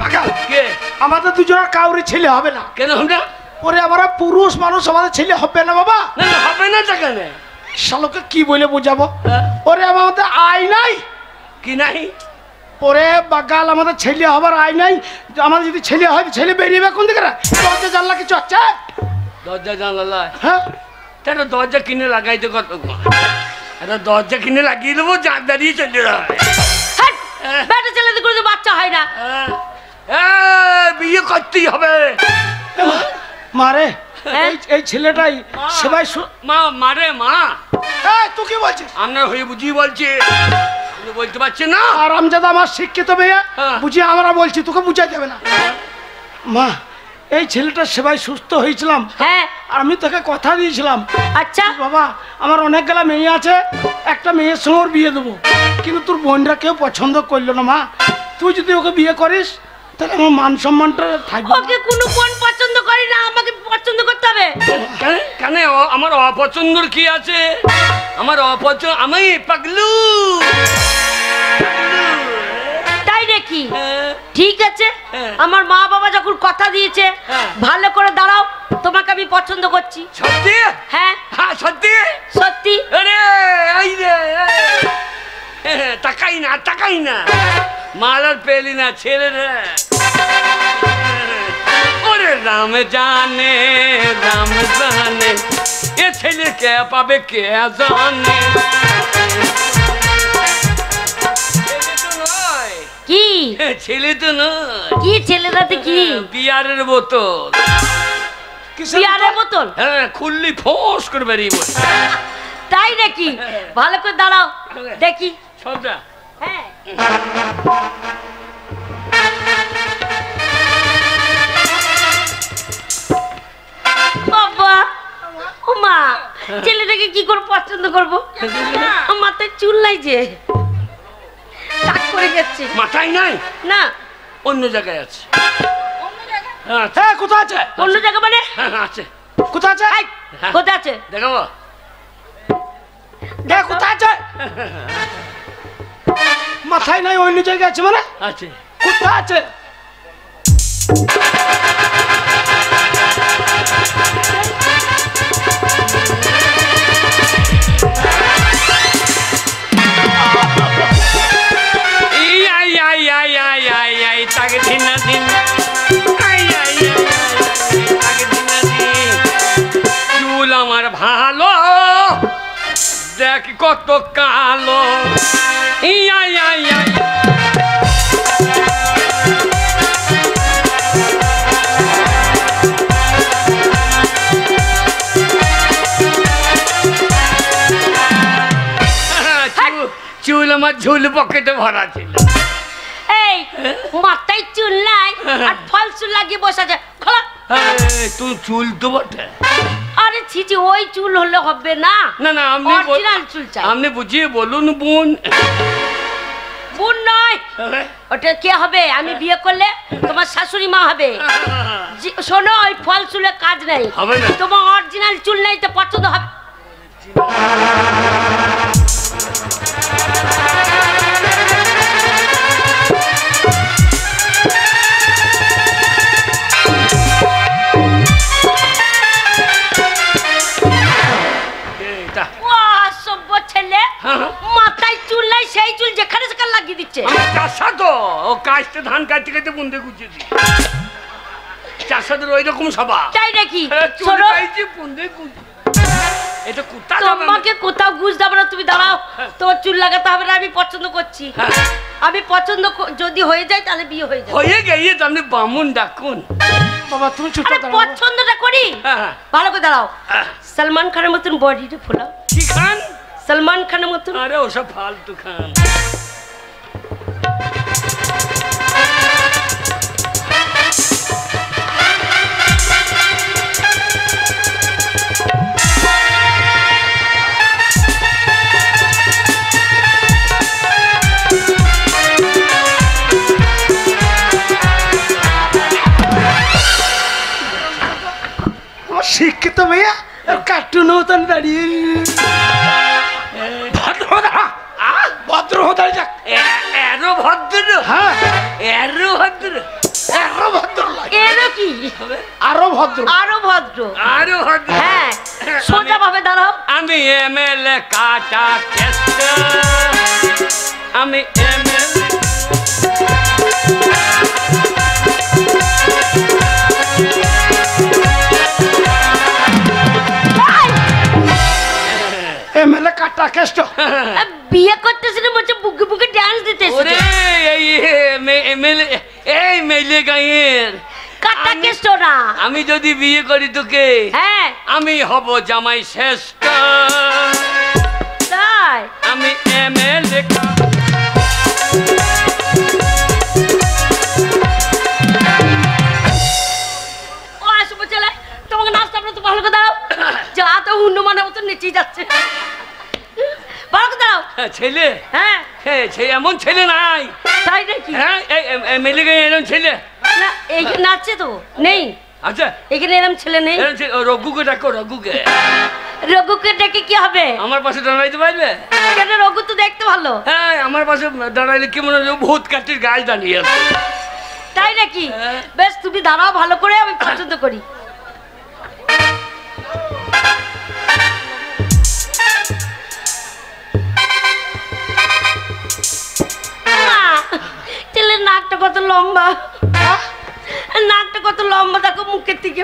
বাগাল, কে? আমাদের দুজনের কাউরি ছেলে হবে না। কেন হবে না? ওরে আমরা পুরুষ মানুষ, আমাদের ছেলে হবে না বাবা। না না, হবে না তা কেন? শালোকে কি বলে বোঝাবো? হ্যাঁ? ওরে আমাদের আয় নাই। কি নাই? ওরে বাগাল, আমাদের ছেলে হবার আয় নাই। আমাদের যদি ছেলে হয়, ছেলে বেরিয়ে কোন দিকে? দরজা জানলা কিছু আছে? দরজা জানলা? হ্যাঁ তাহলে দরজা কিনে লাগাইতে কত? একটা দরজা কিনে লাগিয়ে দেবো, জান দাঁড়িয়ে চলে যাবে। হ্যাট, বেটা ছেলেদের কোনো বাচ্চা হয় না। বিয়ে করতেই হবে। মারে হ্যাঁ? এই ছেলেটাই সেবাই মা মারে মা, তুই কি বলছিস? আপনার হয়ে বুঝিয়ে বলছে, আপনি বলতে পারছেন না। আরামজাদা আমার শিক্ষিত মেয়ে, হ্যাঁ। বুঝিয়ে আমরা বলছি, তোকে বুঝাই যাবে না। মা এই ছেলেটার সেবাই সুস্থ হয়েছিলাম, হ্যাঁ আর আমি তোকে কথা দিয়েছিলাম, আচ্ছা বাবা আমার অনেকগুলা মেয়ে আছে, একটা মেয়ের সঙ্গে ওর বিয়ে দেবো, কিন্তু তোর বোনরা কেউ পছন্দ করলো না। মা তুই যদি ওকে বিয়ে করিস তাহলে আমার মান সম্মানটা থাকবে। ওকে কোনো বোন পছন্দ করে না, আমাকে পছন্দ করতে হবে। কেন কেন? আমার অপছন্দর কি আছে? আমার অপছন্দ, আমি পাগলু। তাই নাকি? হ্যাঁ। ঠিক আছে, হ্যাঁ। আমার মা বাবা যখন কথা দিয়েছে, হ্যাঁ। ভালো করে দাঁড়াও, তোমাকে আমি পছন্দ করছি। সত্যি? হ্যাঁ হ্যাঁ সত্যি। সত্যি। আরে এই রে, তাকাই না তাকাই না, মাল আর পেলি না ছেলে রে। ওরে রাম জানে এ ছেলে কে পাবে কে জানে। ছেলে তো নয়, কি ছেলে তো নয়, কি ছেলেটাতে কি? বিয়ারের বোতল। বিয়ারের বোতল? হ্যাঁ, খুললি ফোঁস করে বেরিয়ে বসে। তাই নাকি? ভালো করে দাঁড়াও দেখি। সবটা হ্যাঁ বাবা, ও মা, ছেলেটাকে কি করে পছন্দ করবো? আমার মাথায় চুল নাই যে, টাক করে গেছে। মাথায় নাই, না অন্য জায়গায় আছে। হ্যাঁ আছে। হ্যাঁ কোথায় আছে? অন্য জায়গা মানে? হ্যাঁ, আছে। কোথায় আছে? এই, কোথায় আছে? দেখাবো? দেখ কোথায় আছে? মাথায় নাই, অন্য জায়গায় আছে মানে? আছে। কোথায় আছে? তাকে দিন না দিন, চুল আমার ভালো, দেখ কত কালো। চুল আমার ঝুল পকেটে ভরা ছিল। এই মাথায় চুল নাই আর ফলস লাগিয়ে বসা যায়, খোলা। তুই চুল তো বটে। আরে ছিছি, ওই চুল হলে হবে না। না না, আপনি অরিজিনাল চুল চাই। আপনি বুঝিয়ে বলুন বোন। বোন নয়, ওটা কে হবে? আমি বিয়ে করলে তোমার শাশুড়ি মা হবে। শোনো, ওই ফল চুলে কাজ নেই, তোমার অরিজিনাল চুল নেই তো পছন্দ হবে। ছেলে মাথায় চুল নাই, সেই চুল যেখানে সেখানে লাগিয়ে দিচ্ছে। চাষা তো ও কাজটা ধান কাটতে কাটতে বুনতে গুছিয়েছি। চাষাদের ওই রকম স্বভাব। তাই নাকি? তোমাকে কোথাও গুছ দেবো না, তুমি দাঁড়াও। তোমার চুল লাগাতে হবে না, আমি পছন্দ করছি। আমি পছন্দ যদি হয়ে যায় তাহলে বিয়ে হয়ে যায়। হয়ে গিয়ে আপনি বামুন ডাকুন। বাবা তুমি চুপ করো। পছন্দটা করি, ভালো করে দাঁড়াও। সলমান খানের মতন বডিটা ফোলাও। কি খান? সলমান খানের মতন। আরে ওসব ফালতু খান। শিক্ষিত মেয়ে কার্টুন হতেন দাঁড়িয়ে ভদ্র হতাই যাক। এরো ভদ্র? হ্যাঁ এরো ভদ্র। আরো ভদ্র এরো কি? আরো ভদ্র। আরো ভদ্র। আরো ভদ্র। হ্যাঁ, সোজা ভাবে দাঁড়াও। আমি এমএলএ কাটা কেষ্ট, আমি এমএলএ। এমএলএ কাটা কেষ্ট। বিয়ে করতেছিস না, বলছে বুকে বুকে ডান্স দিতেছিস। ওরে এই এমএলএ, এই মেলে গায়ের কাটা কেষ্ট না। আমি যদি বিয়ে করি তোকে, হ্যাঁ আমি হব জামাই শ্রেষ্ঠ। তাই আমি এমএলএ। ও আসবো চলে, তোমাকে নাচতে তো ভালো করে দাঁড়াও। যা তো হনুমানের মতো নেচেই যাচ্ছে। ভালো করে দাঁড়াও। ছেলে? হ্যাঁ এমন ছেলে নাই। তাই নাকি? হ্যাঁ মেলে গায়ে এরকম ছেলে না, এই নাচছে তো নেই। আচ্ছা এখানে এরকম ছেলে নেই। রঘুকে ডাকো, রঘুকে। রঘুকে ডেকে কি হবে? আমার পাশে দাঁড়াইতে পারবে? কেন? রঘু তো দেখতে ভালো। হ্যাঁ আমার পাশে দাঁড়াইলে কি মনে হয় ভূত কাটির গাছ দাঁড়িয়ে আছে। তাই নাকি? বেশ, তুমি দাঁড়াও ভালো করে, আমি পছন্দ করি। ছেলের নাকটা কত লম্বা, নাকটা কত লম্বা দেখো মুখের থেকে।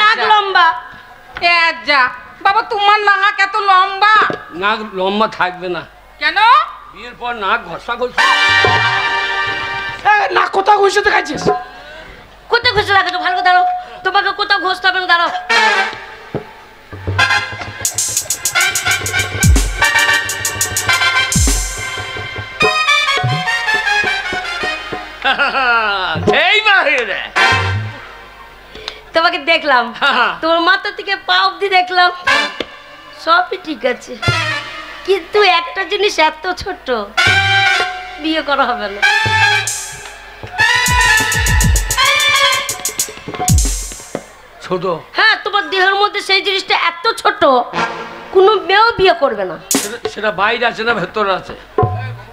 নাক লম্বা। যা বাবা, তোমার নাক এত লম্বা। নাক লম্বা থাকবে না। কেন? বিয়ের পর নাক ঘষা ঘষা। না কোথাও ঘুষে দেখাচ্ছিস? কোথায় ঘষে রাখো? ভালো করে দাঁড়াও, তোমাকে কোথাও ঘষতে হবে না, দাঁড়াও। তোমাকে দেখলাম, তোমার মাথা থেকে পা অব্দি দেখলাম, সবই ঠিক আছে, কিন্তু একটা জিনিস এত ছোট, বিয়ে করা হবে না। ছোট? হ্যাঁ, তোমার দেহের মধ্যে সেই জিনিসটা এত ছোট, কোনো মেয়েও বিয়ে করবে না। সেটা বাইরে আছে না ভেতরে আছে?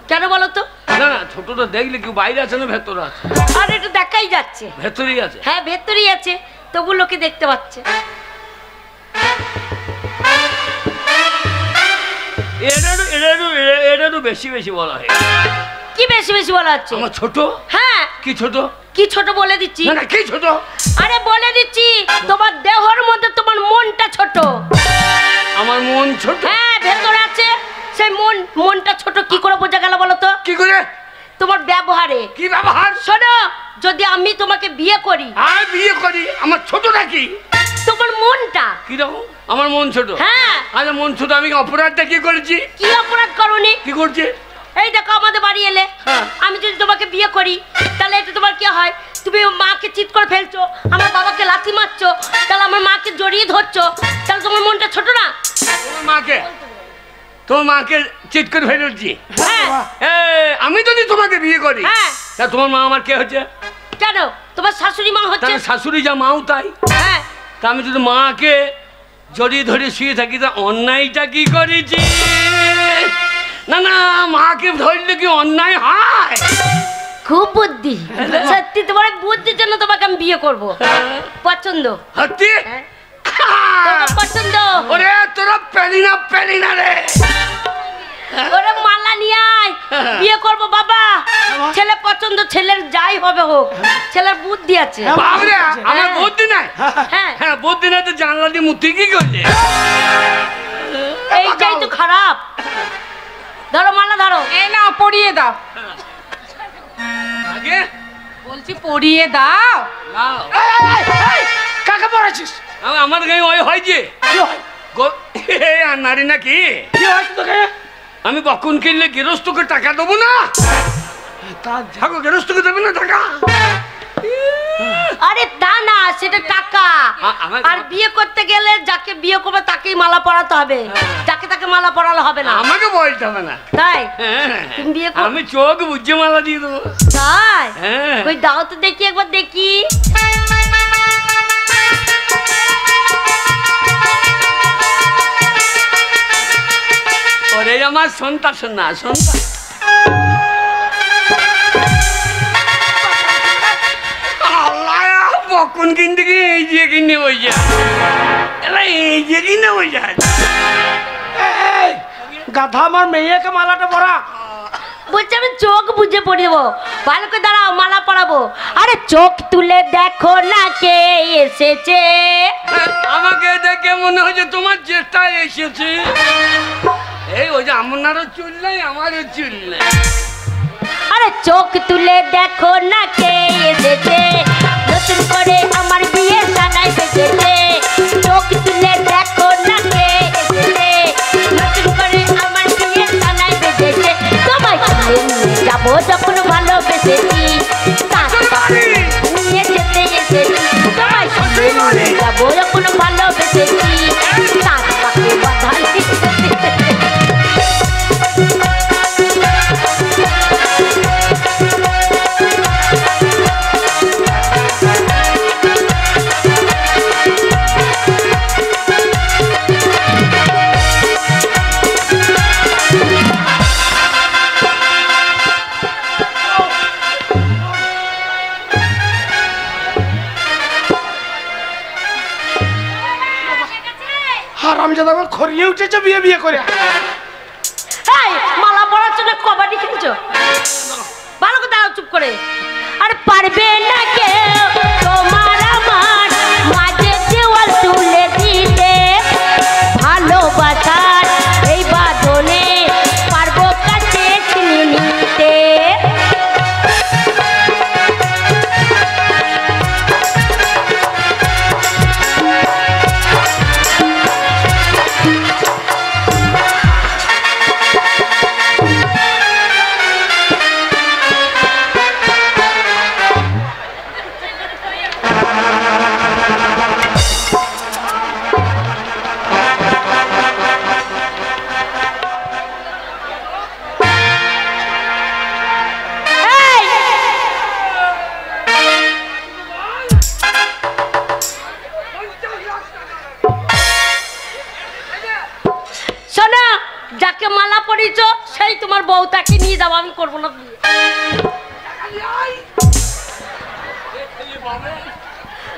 কেন বলো তো? না না, ছোটটা দেখলে কেউ বাইরে আছে না ভেতরে আছে? আর এটা দেখাই যাচ্ছে ভেতরেই আছে। হ্যাঁ ভেতরেই আছে, তবু লোকে দেখতে পাচ্ছে। এটা বেশি বেশি বলা হয়। কি বেশি বেশি বলা হচ্ছে? আমার ছোট? হ্যাঁ। কি ছোট? কি ছোট বলে দিচ্ছি। না কি ছোট? আরে বলে দিচ্ছি, তোমার দেহের মধ্যে তোমার মনটা ছোট। আমার মন ছোট? হ্যাঁ, ভেতরে আছে সেই মনটা ছোট। কি করে বোঝা গেল বলো তো? কি করে? তোমার ব্যবহারে। কি ব্যবহার? শোনো, যদি আমি তোমাকে বিয়ে করি। আর বিয়ে করি? আমার ছোট নাকি? তোমার মনটা কি রকম? আমার মন ছোট? হ্যাঁ। আরে মন ছোট, আমি অপরাধটা কি করেছি? কি অপরাধ করনি? কি করছি? এই দেখো, আমাদের বাড়ি এলে, আমি যদি তোমাকে বিয়ে করি, তাহলে এটা তোমার কি হয়? তুমি মাকে চিৎ করে ফেলছো, আমার বাবাকে লাথি মারছো, তাহলে আমার মাকে জড়িয়ে ধরছো, তাহলে তোমার মনটা ছোট না? মাকে তোমার মাকে চিট করে ফেলেছি। হ্যাঁ আমি যদি তোমাকে বিয়ে করি হ্যাঁ তা তোমার মা আমার কে হচ্ছে? কেন তোমার শাশুড়ি মা হচ্ছে? তাহলে শাশুড়ি যা মাও তাই। হ্যাঁ তা আমি যদি মাকে জড়িয়ে ধরে শুয়ে থাকি তা অন্যায়টা কি করেছি? না না, মাকে ধরলে কি অন্যায় হয়? খুব বুদ্ধি, সত্যি তোমার বুদ্ধির জন্য তোমাকে আমি বিয়ে করব। পছন্দ? সত্যি? তোমার পছন্দ? ওরে তোরা পেলি না রে। ওরে মালা নিয়ে আয়, বিয়ে করব বাবা। ছেলে পছন্দ, ছেলের যাই হবে হোক, ছেলের বুদ্ধি আছে। বাবরে আমার বুদ্ধি নাই? হ্যাঁ হ্যাঁ বুদ্ধি নাই তো জানলা দিয়ে মুতি কি করছে? এইটাই তো খারাপ। ধরো মালা ধরো। এই নাও পরিয়ে দাও। আগে বলছি পরিয়ে দাও। নাও। কাকে পড়াচ্ছিস? আমার গায়ে ওই হয় যে কি হয়? আর নারী নাকি? কি হয় তোকে? আমি বকুন কিনলে গৃহস্থকে টাকা দেবো না? ঠাকুর গৃহস্থকে দেবে না টাকা? আরে তা না, সেটা টাকা। আর বিয়ে করতে গেলে যাকে বিয়ে করবে তাকেই মালা পরাতে হবে, যাকে তাকে মালা পরালে হবে না। আমাকে বলতে হবে না। তাই হ্যাঁ, তুমি বিয়ে করো? আমি চোখ বুঝে মালা দিয়ে দেবো। তাই? হ্যাঁ। কই দাও তো দেখি, একবার দেখি। ওরে আমার সন্তা শোনা সন্তা। বকুন কিনতে গিয়ে এই যে কিনে ওই যা, এই যে কিনে ওই যা। গাধা, আমার মেয়েকে মালাটা পরা। বলছি আমি চোখ বুঝে পড়িয়ে দেবো। ভালো করে দাঁড়াও, মালা পরাবো। আরে চোখ তুলে দেখো না কে এসেছে। আমাকে দেখে মনে হচ্ছে তোমার চেষ্টা এসেছে। এই ওই যে আপনারও চুল নাই, আমারও চুল নাই। আরে চোখ তুলে দেখো না কে এসেছে, নতুন করে আমার বিয়ে সানাই বেজেছে। চোখ তুলে দেখো না কে এসেছে, নতুন করে আমার বিয়ে সানাই বেজেছে। তোমায় নিয়ে যাবো যখন ভালোবেসেছি, নিয়ে যেতে এসেছি। তোমায় নিয়ে যাবো যখন ভালোবেসেছি, তার পাখি বাধা হারামজাদা আমার খরিয়ে উঠেছে বিয়ে বিয়ে করে। এই মালা পরার জন্য কবাডি খেলছো? ভালো করে দাঁড়াও চুপ করে। আর পারবে না কেউ তোমার আমার মাঝে দেওয়াল তুলে দিতে, ভালোবাসার এই বাঁধনে পারবো কাছে ছিনিয়ে নিতে। শোনো, যাকে মালা পরিয়েছ সেই তোমার বউ, তাকে নিয়ে যাবো, আমি করবো না বিয়ে।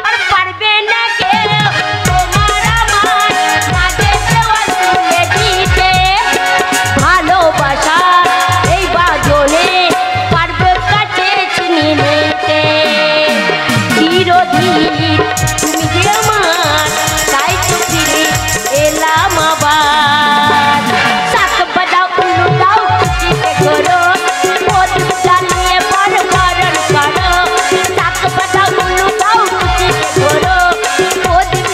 আর পারবে না কেউ তোমার আমার মাঝে দেওয়াল তুলে দিতে, ভালোবাসা এই বাঁধনে পারবে কাছে ছিনিয়ে নিতে। চিরদিন তুমি যে আমার, তাই তো ফিরে এলাম আবার। শাক বাজাও উল্লু দাও খুশিতে করো, প্রদীপ জ্বালিয়ে বরণ করো। শাক বাজাও উল্লু দাও খুশিতে করো, প্রদীপ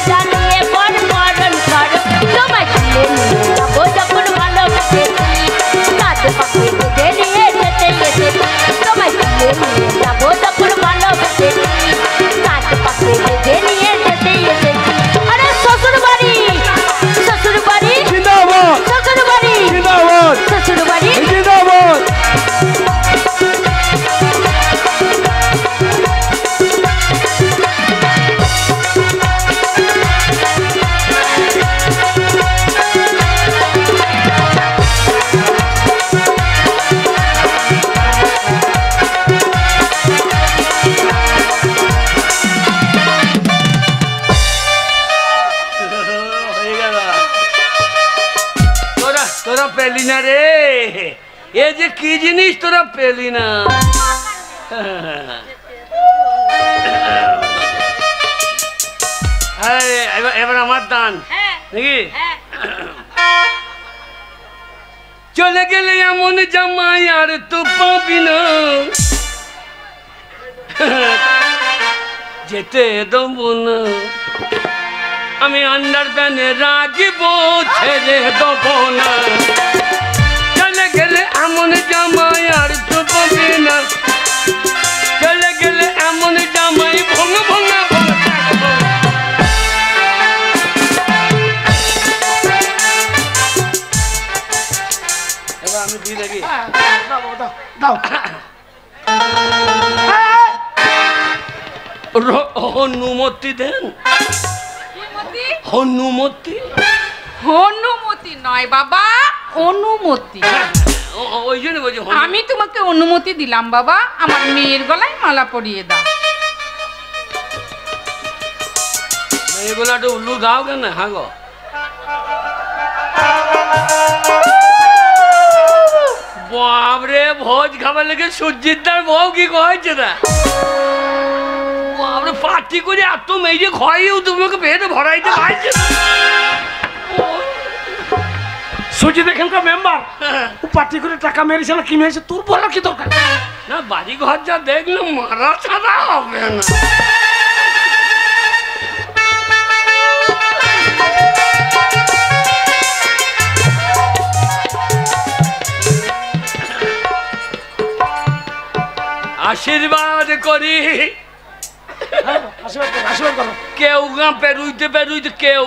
পেলি না রে, এ যে কি জিনিস তোরা পেলি না। এবার আমার দান নাকি? চলে গেলে এমন জামাই আর তো পাবি না, যেতে দেবো না আমি আন্ডার প্যানে রাখিব, ছেড়ে দেবো না। চলে গেলে এমন জামাই আর তো পাবি না, চলে গেলে এমন জামাই ভঙ্গ ভঙ্গা আমি দিয়ে দেখি। হনুমতি দেন। হনুমতি? হনুমতি নয় বাবা, অনুমতি। ওই জন্য বলছি আমি তোমাকে অনুমতি দিলাম বাবা, আমার মেয়ের গলায় মালা পরিয়ে দাও। মেয়ের গলাটা উল্লু দাও কেন? হ্যাঁ গো, বাবরে ভোজ খাবার লেগে সূর্যিদার বউ কি কয়েছে না, বাবরে পার্টি করে এত মেয়ে খাইয়েও তোমাকে পেটে ভরাইতে পারছে না। সুজিত এখানকার মেম্বার, ও পার্টি করে টাকা মেরেছে না কি মেরেছে, তোর বলার কি দরকার? না বাড়ি ঘর যা দেখলাম মারা ছাড়া হবে না। আশীর্বাদ করি, আশীর্বাদ করো। কেউ গা পেরুইতে পেরুইতে, কেউ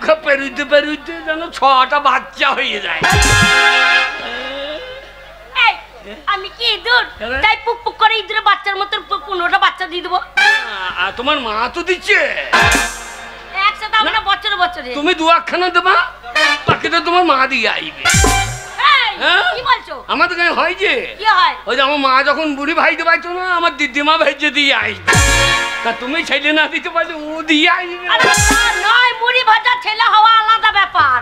গা পেরুইতে পেরুইতে যেন 6টা বাচ্চা হয়ে যায়। আমি কি ইঁদুর? তাই পুক পুক করে ইঁদুরের বাচ্চার মতো 15টা বাচ্চা দিয়ে দেবো। তোমার মা তো দিচ্ছে একসাথে আমরা বছরে বছরে। তুমি 2 আখানা দেবা, বাকিটা তোমার মা দিয়ে আইবে। কি বলছো? আমাদের গায়ে হয় যে কি হয়? ওই যে আমার মা যখন বুড়ি ভাইতে পারতো না, আমার দিদিমা ভাইজে দিয়ে আইবে। তা তুমি ছেলে না দিতে পারলে ও দিয়ে আইবে। নয়, মুড়ি ভাজা ছেলে হওয়া আলাদা ব্যাপার।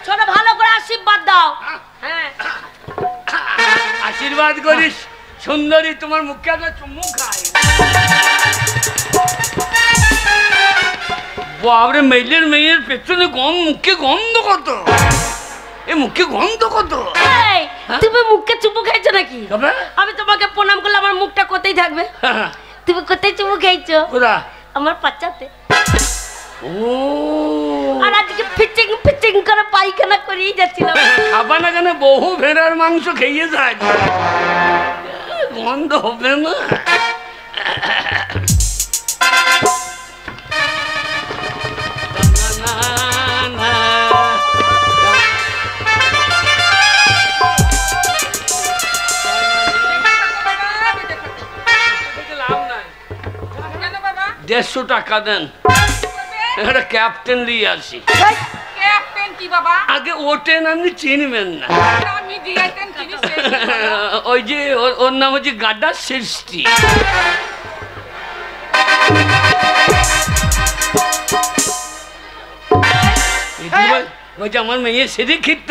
ছোট ভালো করে আশীর্বাদ দাও। হ্যাঁ, আশীর্বাদ করিস সুন্দরী, তোমার মুখে একটা চুমু খাই। বাবরে মেয়ের পেছনে মুখে গন্ধ কত, এ মুখে গন্ধ কত। তুমি মুখে চুমু খাইছো নাকি? আমি তোমাকে প্রণাম করলে আমার মুখটা কোথায় থাকবে? তুমি কোথায় চুমু খাইছো? আমার পাচ্চাতে। ও, আর আজকে ফিচিং ফিচিং করে পায়খানা করেই যাচ্ছিলাম। খাবা না কেন? বহু ভেড়ার মাংস খেয়ে যায়, গন্ধ হবে না। দেড়শো টাকা দেন, একটা ক্যাপ্টেন দিয়ে আসি। ক্যাপ্টেন কি বাবা? আগে ও ট্রেন আপনি চিনবেন না, আমি দিয়াইতেন চিনি। ওই যে ওর নাম হচ্ছে গাড্ডা সৃষ্টি। আমার মেয়ে সেদিক খিত।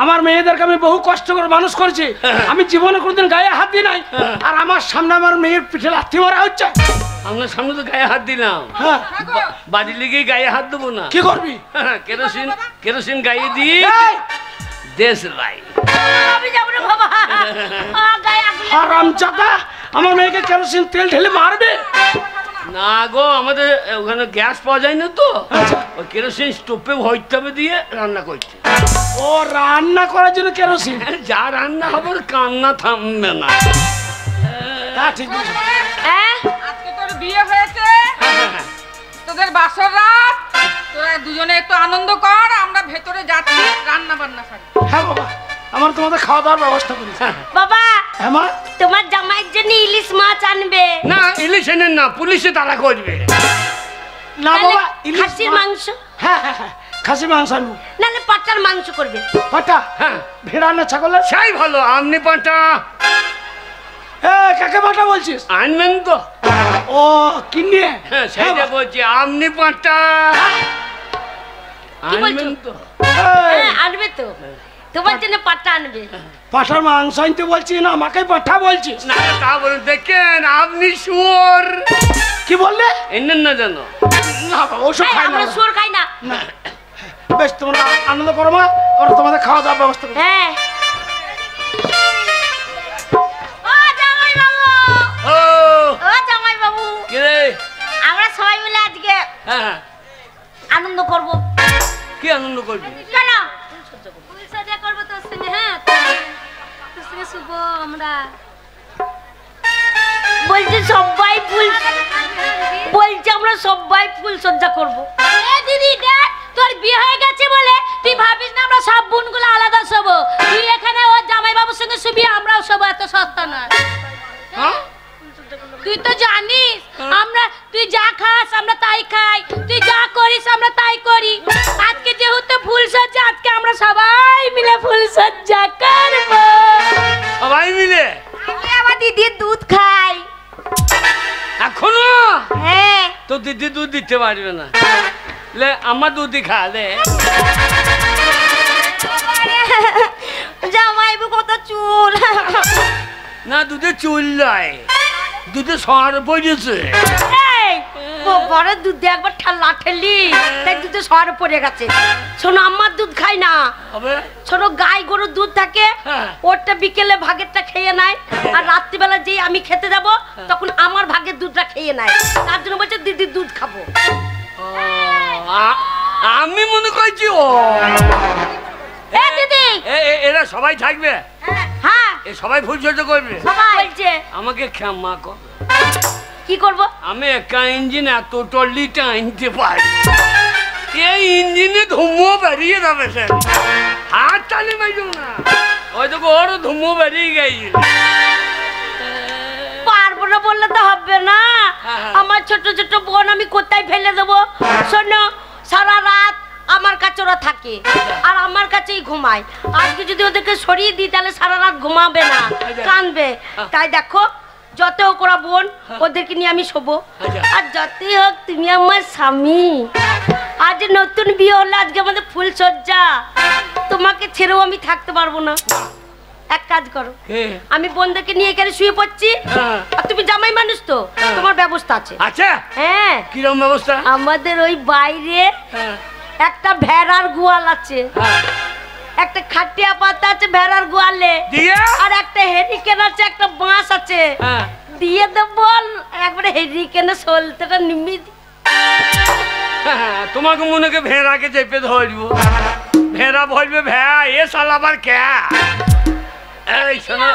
আমার মেয়েদেরকে আমি বহু কষ্ট করে মানুষ করেছি, আমি জীবনে কোনদিন গায়ে হাত দিই নাই, আর আমার সামনে আমার মেয়ের পিঠে লাথি মারা হচ্ছে। আপনার সামনে তো গায়ে হাত দিলাম, বাড়ি লেগেই গায়ে হাত দেবো না। কি করবি? কেরোসিন গায়ে দিয়ে দেশ লাই। হারামজাদা, আমার মেয়েকে কেরোসিন তেল ঢেলে মারবে না গো, আমাদের ওখানে গ্যাস পাওয়া যায় না তো, ওই কেরোসিন স্টোভে ভরতে দিয়ে রান্না করছে। ও রান্না করার জন্য কেরোসিন? যা রান্না হবে কান্না থামবে না। ঠিক বলছো। আজকে তোর বিয়ে হয়েছে, তোদের বাসর রাত, তোরা দুজনে একটু আনন্দ কর, আমরা ভেতরে যাচ্ছি রান্না বান্না করি। হ্যাঁ বাবা, আমার তোমাদের খাওয়া দাওয়ার ব্যবস্থা করি। বাবা, হ্যাঁ মা, তোমার জামাইয়ের জন্য ইলিশ মাছ আনবে। না ইলিশ এনেন না, পুলিশে তারা করবে। না বাবা, ইলিশ খাসির মাংস। হ্যাঁ হ্যাঁ হ্যাঁ, খাসির মাংস আনবো। নালে পাটার মাংস করবে। পাটা? হ্যাঁ। ভেড়া না ছাগলের? সেই ভালো। আপনি পাটা কাকে পাটা বলছিস? আনবেন তো? ও কিনে? হ্যাঁ সেইটা বলছি, আপনি পাটা কি বলছো? আনবেন তো? হ্যাঁ আনবে তো, তোমার জন্য পাঠা আনবে। পাঁঠার মাংস আনতে বলছি না আমাকে পাঠা বলছিস? না তা বলে দেখেন আপনি শুয়োর। কি বললে? এনেন না জানো? না বাবা ওসব এই, খাই না আমরা আমরা। শুয়োর খাই না। না। বেশ তোমরা আনন্দ করো মা, ওরা তোমাদের খাওয়া দাওয়ার ব্যবস্থা করো। হ্যাঁ ও জামাই বাবু, ও ও জামাই বাবু, কি রে? আমরা সবাই মিলে আজকে হ্যাঁ আনন্দ করব। কি আনন্দ করবি? কেন? ফুল সজ্জা করবো তোর সঙ্গে। হ্যাঁ তোর সঙ্গে শুভ আমরা বলছে সবাই ফুল, বলছে আমরা সবাই ফুল সজ্জা করব। এ দিদি দেখ তোর বিয়ে হয়ে গেছে বলে তুই ভাবিস না আমরা সব বোনগুলো আলাদা শোবো। তুই এখানে ওর জামাই বাবুর সঙ্গে শুবি, আমরাও শোবো, এত সস্তা নয়। হ্যাঁ তুই তো জানিস আমরা, তুই যা খাস আমরা তাই খাই, তুই যা করিস আমরা তাই করি। আজকে যেহেতু ফুল সজ্জা, আজকে আমরা সবাই মিলে ফুল সজ্জা করবো। সবাই মিলে আমি আমার দিদির দুধ খাই। এখনো? হ্যাঁ তো দিদি দুধ দিতে পারবে না, লে আমার দুধই খা লে। জামাই বাবু কত চুল। না দুধে চুল নয়, দুধে সর পড়েছে। এই বাবারে দুধে একবার ঠাল্লা ঠেলি, তাই দুধে সর পড়ে গেছে। শোনো আমার দুধ খাই না, হবে শোনো গাই গরুর দুধ থাকে, হ্যাঁ। ওরটা বিকেলে ভাগেরটা খেয়ে নেয়, আর রাত্রিবেলা যেই আমি খেতে যাব তখন আমার ভাগের দুধটা খেয়ে নেয়। তার জন্য বলছে দিদির দুধ খাবো। ও, আমি মনে করছি ও এ দিদি, এরা সবাই থাকবে, হ্যাঁ এ সবাই ফুল সজ্জা করবে। সবাই বলছে আমাকে ক্ষমা কর, কি করব? আমি একা ইঞ্জিন এত টলিটা আনতে পারি, এই ইঞ্জিনে ধুমো বেরিয়ে যাবে স্যার, হাত টানে মাইল না, ওই তো ওর ধুমো বেরিয়ে গেছে। পারবো না বললে তো হবে না, হ্যাঁ। আমার ছোট ছোট বোন আমি কোথায় ফেলে দেবো? শোনো সারা রাত আমার কাছে ওরা থাকে আর আমার কাছেই ঘুমায়। আজকে যদি ওদেরকে সরিয়ে দিই তাহলে সারা রাত ঘুমাবে না, কাঁদবে। তাই দেখো যত হোক ওরা বোন, ওদেরকে নিয়ে আমি শোবো। আর যতই হোক তুমি আমার স্বামী, আজ নতুন বিয়ে হলো, আজকে আমাদের ফুল সজ্জা, তোমাকে ছেড়েও আমি থাকতে পারবো না। এক কাজ করো, কে? আমি বোনদেরকে নিয়ে এখানে শুয়ে পড়ছি, হ্যাঁ। আর তুমি জামাই মানুষ তো, তোমার ব্যবস্থা আছে। আচ্ছা হ্যাঁ কিরম ব্যবস্থা? আমাদের ওই বাইরে হ্যাঁ, একটা ভেড়ার গোয়াল আছে, হ্যাঁ। একটা খাটিয়া পাতা আছে ভেড়ার গোয়ালে, দিয়ে আর একটা হেরিকেন আছে, একটা বাঁশ আছে, হ্যাঁ। দিয়ে দে বল একবারে হেরিকেনে সলতেটা নিমি। হ্যাঁ, তোমাকে মনে কে ভেড়াকে চেপে ধরবো, ভেড়া বলবে ভ্যা এ সাল আবার কে? এই শোনো,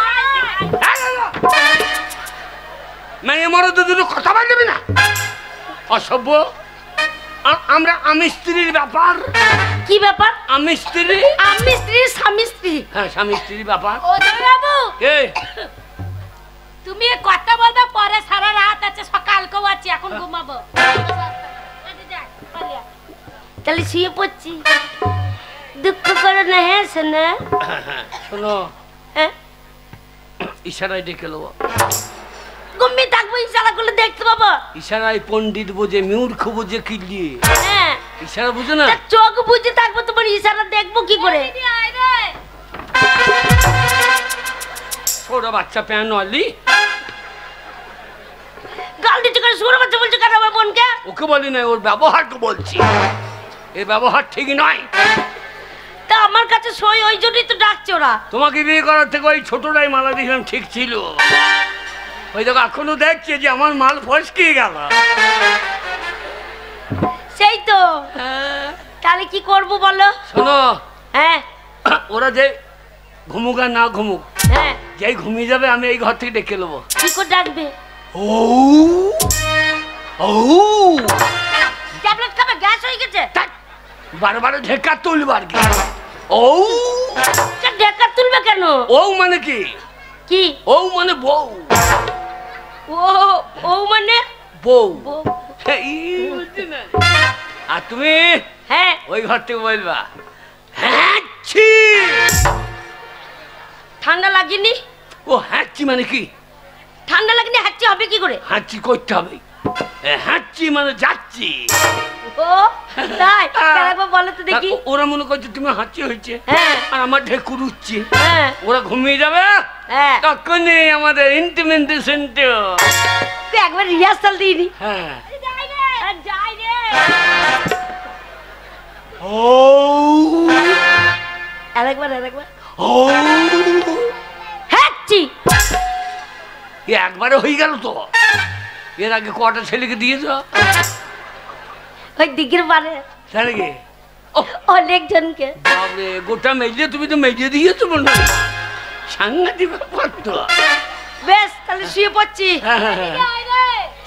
মেয়ে মরো তো দুটো কথা বলবি না, অসভ্য। আমরা আমি স্ত্রীর ব্যাপার, কি ব্যাপার? আমি স্ত্রী, আমি স্ত্রী স্বামী স্ত্রী। হ্যাঁ স্বামী স্ত্রীর ব্যাপার। ও জামাই বাবু এই তুমি এ কথা বলবে পরে, সারা রাত আছে, সকালকেও আছে, এখন ঘুমাবো। তাহলে শুয়ে পড়ছি, দুঃখ করো না। হ্যাঁ শোনা, শোনো, হ্যাঁ ইশারায় ডেকে নেবো, ঘুমিয়ে থাকবো, ইশারা করলে দেখতে পাবো। ইশারায় পণ্ডিত বোঝে, মূর্খ বোঝে কি দিয়ে, হ্যাঁ ইশারা বুঝো না? তা চোখ বুঝে থাকবো, তোমার ইশারা দেখবো কি করে? ছোট বাচ্চা প্যান অলি, গাল দিতে করে সুর বাচ্চা বলছে কেন আমার বোনকে? ওকে বলি না, ওর ব্যবহারকে বলছি, এর ব্যবহার ঠিক নয়। তা আমার কাছে সই, ওই জন্যই তো ডাকছে ওরা। তোমাকে বিয়ে করার থেকে ওই ছোটটাই মালা দিয়েছিলাম, ঠিক ছিল। ওই দেখো এখনো দেখছে যে আমার মাল ফসকে গেল। সেই তো, তাহলে কি করবো বলো? শোনো, হ্যাঁ ওরা যে ঘুমুক আর না ঘুমুক, হ্যাঁ যেই ঘুমিয়ে যাবে আমি এই ঘর থেকে ডেকে নেবো। কি করে ডাকবে? ও ও ট্যাবলেট খাবে, গ্যাস হয়ে গেছে। বারবার ঢেকা তুলবার কি? ও ঢেকা তুলবে কেন? ও মানে কি? কি ও মানে বউ, ও ও মানে বউ। বউ। এই বুঝছি না। আর তুমি হ্যাঁ ওই ঘর থেকে বলবা হ্যাঁছি। ঠান্ডা লাগেনি? ও হ্যাঁছি মানে কি? ঠান্ডা লাগেনি, হাঁচি হবে কি করে? হাঁচি করতে হবে, হাঁচি মানে যাচ্ছি। ও তাই একবার বলো তো দেখি। ওরা মনে করছে তুমি হাঁচি হয়েছে হ্যাঁ আর আমার ঢেকুর উঠছে, হ্যাঁ ওরা ঘুমিয়ে যাবে হ্যাঁ তখনই আমাদের ইন্টিমেন্টেশনটা। তুই একবার রিহার্সাল দিইনি। হ্যাঁ যাই রে ও আরেকবার ও হ্যাঁচি একবারে হয়ে গেল তো। এর আগে কটা ছেলেকে দিয়েছ? ওই দিকের পারে ছেলেকে অনেক জনকে। বাবরে গোটা মেজে তুমি তো মেজে দিয়েছো মনে হয়, সাংঘাতিক ব্যাপার তো। বেশ তাহলে শুয়ে পড়ছি।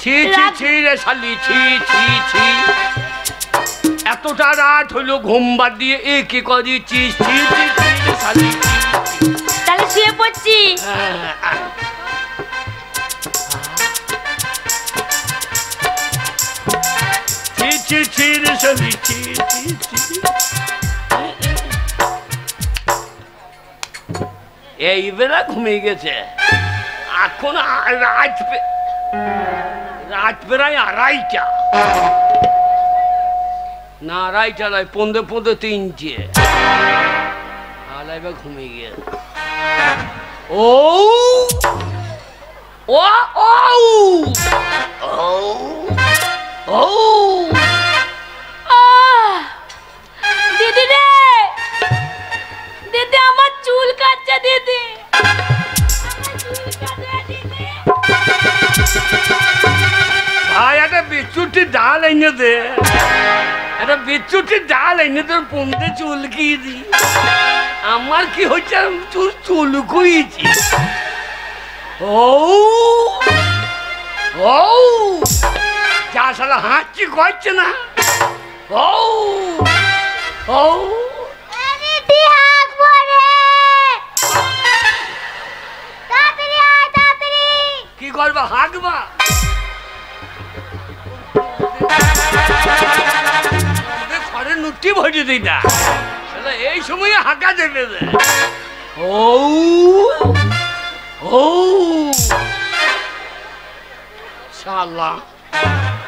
ছি ছি ছি রে শালি, ছি ছি ছি, এতটা রাত হলো ঘুম বাদ দিয়ে এ কি করেছিস? ছি ছি ছি রে শালি, তাহলে শুয়ে পড়ছি। ছি ছি ছি রে শালি, ছি ছি ছি। এই বেলা ঘুমিয়ে গেছে, এখন রাত প্রায় 2:30। না 2:30 নয়, 3:45। আর এবার ঘুমিয়ে গেছে। ও ও ও ও দিদি রে, দিদি আমার চুল কাটছে দিদি। ভাই একটা বিচ্ছুটি ডাল এনে দে, একটা বিচ্ছুটি ডাল এনে তোর পমতে চুলকিয়ে দি। আমার কি হচ্ছে, চুল চুলকুইছি। ও ও যা শালা হাঁচি করছে না। ও ও কি করবা, হাঁকবা? ঘরে নুটি ভরে দিই না, এই সময় হাঁকা দেবে। ও ও শালা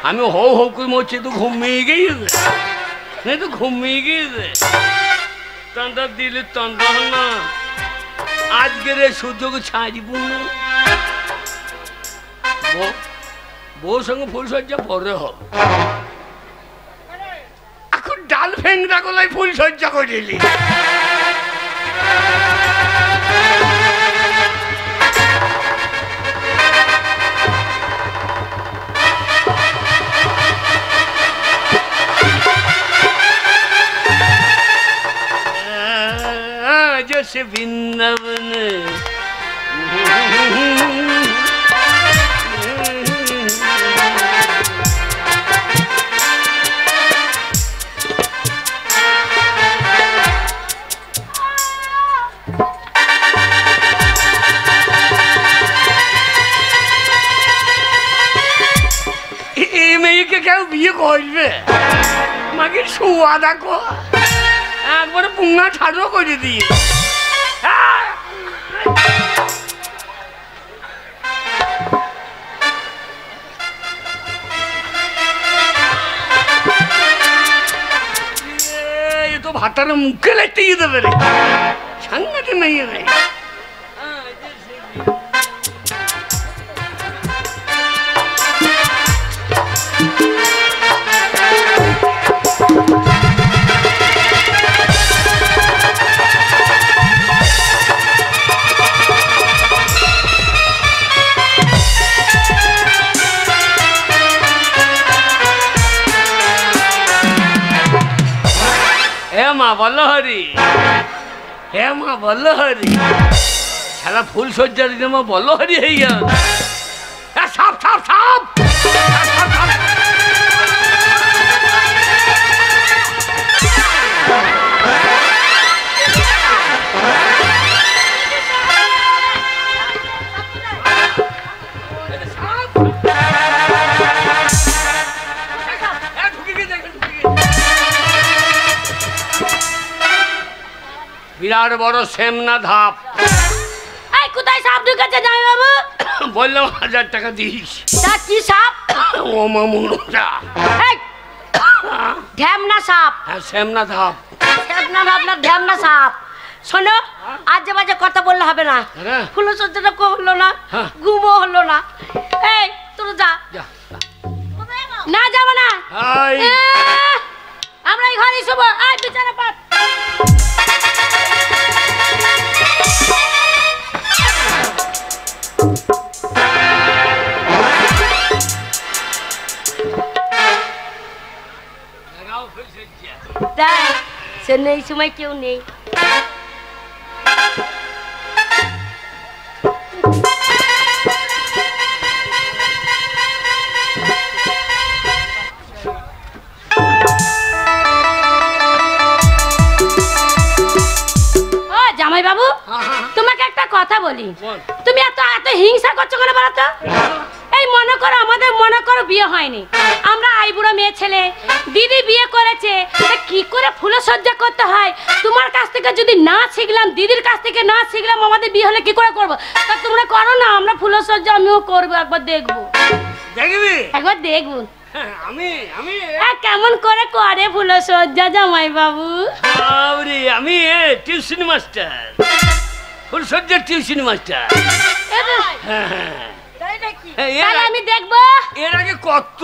আমি হৌ হৌ করে মরছি, তো ঘুমিয়ে গিয়েছে, नहीं तो घूमेगी तंदा दिल तंदा ना आज के सुजोग छाड़ब ना बो संग फुल सज्जा परे हो এখন ডাল ফেংরা গলায় ফুল সজ্জা করে দিলি जैसे वृंदावन মেয়েকে কেউ বিয়ে করবে মাকে শোয়া দেখো একবারে পুঙ্গা ছাড়ো করে দিয়ে তো ভাতার মুখে লাগতে দেবে রে সাংঘাতে মেয়ে রে মা বল হরি হে মা বল হরি সারা ফুল সজ্জার দিনে মা বল হরি হয়ে গেল সাপ সাপ সাপ বিরাট বড় সেমনা ধাপ এই কোথায় সাপ ঢুকেছে জামাই বাবু বললাম 1000 টাকা দিস তা কি সাপ ও মামুনটা এই ঢ্যামনা সাপ। হ্যাঁ শ্যামনা ধাপ। শ্যামনা সাপ না ঢ্যামনা সাপ। শোনো, আজে বাজে কথা বললে হবে না। হ্যাঁ। ফুলসজ্জাটা হলো না, হ্যাঁ। ঘুমও হলো না। এই তোর যা। যা। না যাবো না, হাই। আমরা এই ঘরে শুবো। আয় বিছানা পাত। দেখ, সে নেই সময় কেউ নেই। ও জামাই বাবু, তোমাকে একটা কথা বলি। তুমি এত এত হিংসা করছো কেন বলো তো? এই মনে করো আমাদের মনে করো বিয়ে হয়নি, আমরা আইবুড়ো মেয়ে ছেলে, দিদি বিয়ে করেছে, তা কি করে ফুলসজ্জা করতে হয় তোমার কাছ থেকে যদি না শিখলাম, দিদির কাছ থেকে না শিখলাম, আমাদের বিয়ে হলে কি করে করবো? তা তোমরা করো না, আমরা ফুলসজ্জা আমিও করবো, একবার দেখবো। দেখবি? একবার দেখবো আমি আমি কেমন করে করে ফুলসজ্জা জামাই বাবু। বাবরে, আমি টিউশন মাস্টার, ফুলসজ্জার টিউশন মাস্টার। হ্যাঁ হ্যাঁ। তাহলে আমি দেখবো। এর আগে কত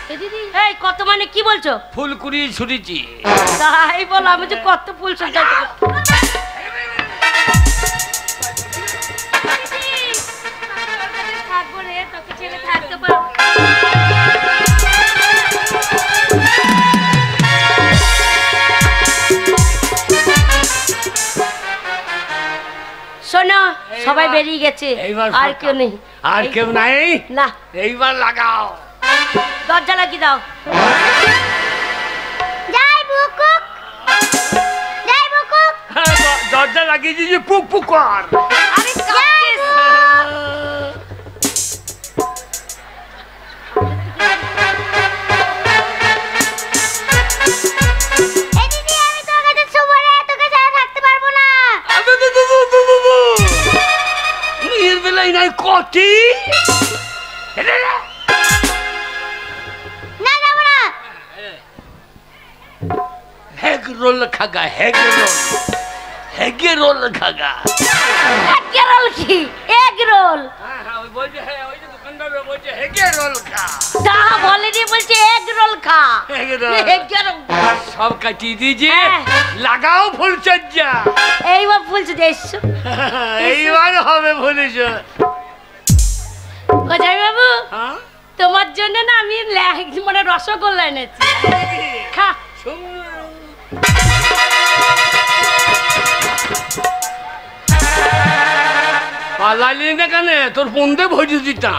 দিদি, এই কত মানে কি বলছো? ফুল কুড়িয়ে ছুটেছি। তাই বলো, আমি যে কত ফুলসজ্জা থাকবো রে, তোকে ছেড়ে থাকতে পারবো। শোনো, সবাই বেরিয়ে গেছে, এইবার আর কেউ নেই। আর কেউ নাই না, এইবার লাগাও। দরজা লাগিয়ে দাও। যাই বুকুক, যাই বুকুক। দরজা লাগিয়ে দিয়েছি, পুক পুক কর। আরে কাঁদছিস? এই দিদি, আমি তোর কাছে শুবো রে, তোকে ছাড়া থাকতে পারবো না। মেয়ের বেলায় নাই কটি। না যাবো না। হেগ রোল খাগা, হেগ রোল, হেগে রোল খাগা। এগ রোল কি? এগ রোল তা বলেনি, বলছে এগ রোল খা। Egg roll. সব কাটিয়ে দিয়েছে, হ্যাঁ। লাগাও ফুলসজ্জা। এইবার ফুলসজ্জা এসছো। এইবার হবে ফুলসজ্জা। ও জামাই বাবু, হ্যাঁ? তোমার জন্য না আমি মানে রসগোল্লা এনেছি, খা। পালালি না কেন? তোর বন্ধে ভরে দিতাম।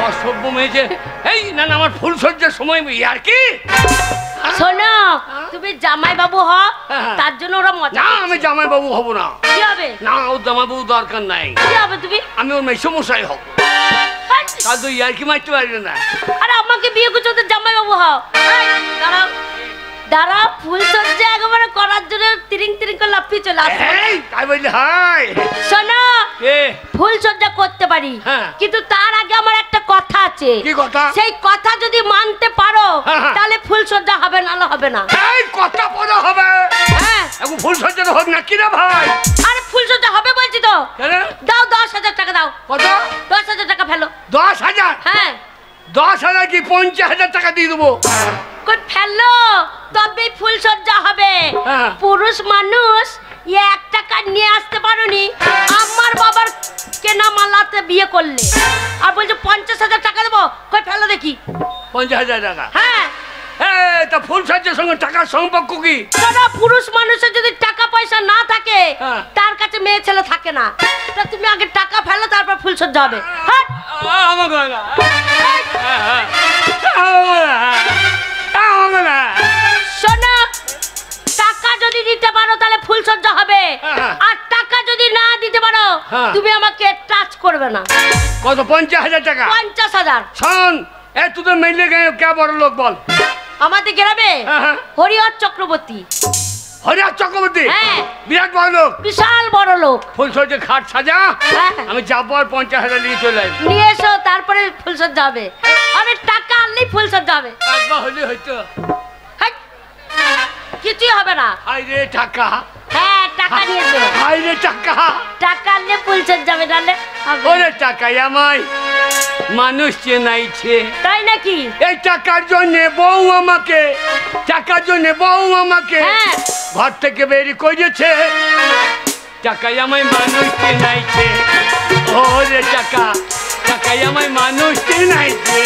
অসভ্য মেয়েছে। এই না না, আমার ফুলসজ্জার সময় আর কি। শোনো, তুমি জামাই বাবু হও, হ্যাঁ। তার জন্য ওরা মজা না, করছে। আমি জামাই বাবু হব না। কি হবে? না, ওর জামাই বাবু দরকার নাই। কি হবে তুমি? আমি ওর মেসমশাই হব। তার তো ইয়ার্কি মারতে পারবে না। আরে আমাকে বিয়ে করছো তো জামাই বাবু হও। এই, দাঁড়াও দাঁড়াও, ফুলসজ্জা একেবারে করার জন্য তিরিং তিরিং করে লাফিয়ে চলে আসো। এই তাই বললি হাই। শোনো, কে? ফুলসজ্জা করতে পারি, হ্যাঁ। কিন্তু তার আগে আমার একটা কথা আছে। কি কথা? সেই কথা যদি মানতে পারো, হ্যাঁ, হ্যাঁ। তাহলে ফুলসজ্জা হবে, নাহলে হবে না। এই কথা পড়া হবে। হ্যাঁ, এখন ফুলসজ্জা হোক না কি রে ভাই? আরে ফুলসজ্জা হবে বলছি তো। কেন? দাও 10,000 টাকা দাও। কত? 10,000 টাকা ফেলো। 10,000? হ্যাঁ, 10,000 কি 50,000 টাকা দিয়ে দেবো? কই ফেলো, তবেই ফুলসজ্জা হবে। হ্যাঁ। পুরুষ মানুষ 1 টাকা নিয়ে আসতে পারোনি, আমার বাবার কেনা মালাতে বিয়ে করলে, আর বলছে 50,000 টাকা দেবো। কই ফেলো দেখি। 50,000 টাকা? হ্যাঁ, তা ফুলসজ্জার সঙ্গে টাকার সম্পর্ক কি? শোনো, পুরুষ মানুষের যদি টাকা পয়সা না থাকে, হ্যাঁ। তার কাছে মেয়ে ছেলে থাকে না। তা তুমি আগে টাকা ফেলো, তারপর ফুলসজ্জা হবে। হাট। আমাকে না। শোনো, টাকা যদি দিতে পারো তাহলে ফুলসজ্জা হবে, হ্যাঁ। আর টাকা যদি না দিতে পারো, হ্যাঁ। তুমি আমাকে টাচ করবে না। কত? 50,000 টাকা? 50,000। শোন, তুই তো মেলে কে বড় লোক বল? আমাদের গ্রামে হ্যাঁ। হরিহর চক্রবর্তী। হরিহর চক্রবর্তী? হ্যাঁ। বিরাট বড় লোক। বিশাল বড় লোক। ফুলসজ্জা খাট সাজা, হ্যাঁ। আমি যাবো আর 50,000 নিয়ে চলে আসবো। নিয়ে এসো, তারপরে ফুলসজ্জা হবে। আমি টাকা আনলেই ফুল সজ্জা হবে। একবার হলে হয়তো হেই, কিছুই হবে না। হাই রে টাকা, হ্যাঁ টাকা নিয়ে এসো। হাই রে টাকা, টাকা আনলে ফুল সজ্জা হবে, নাহলে হবে না। ওরে টাকাই আমায় মানুষ চেনাইছে। তাই নাকি? এই টাকার জন্য বউ আমাকে, টাকার জন্য বউ আমাকে হ্যাঁ। ঘর থেকে বেরিয়ে করেছে। টাকাই আমায় মানুষ চেনাইছে। ওরে টাকা, টাকাই আমায় মানুষ চেনাইছে।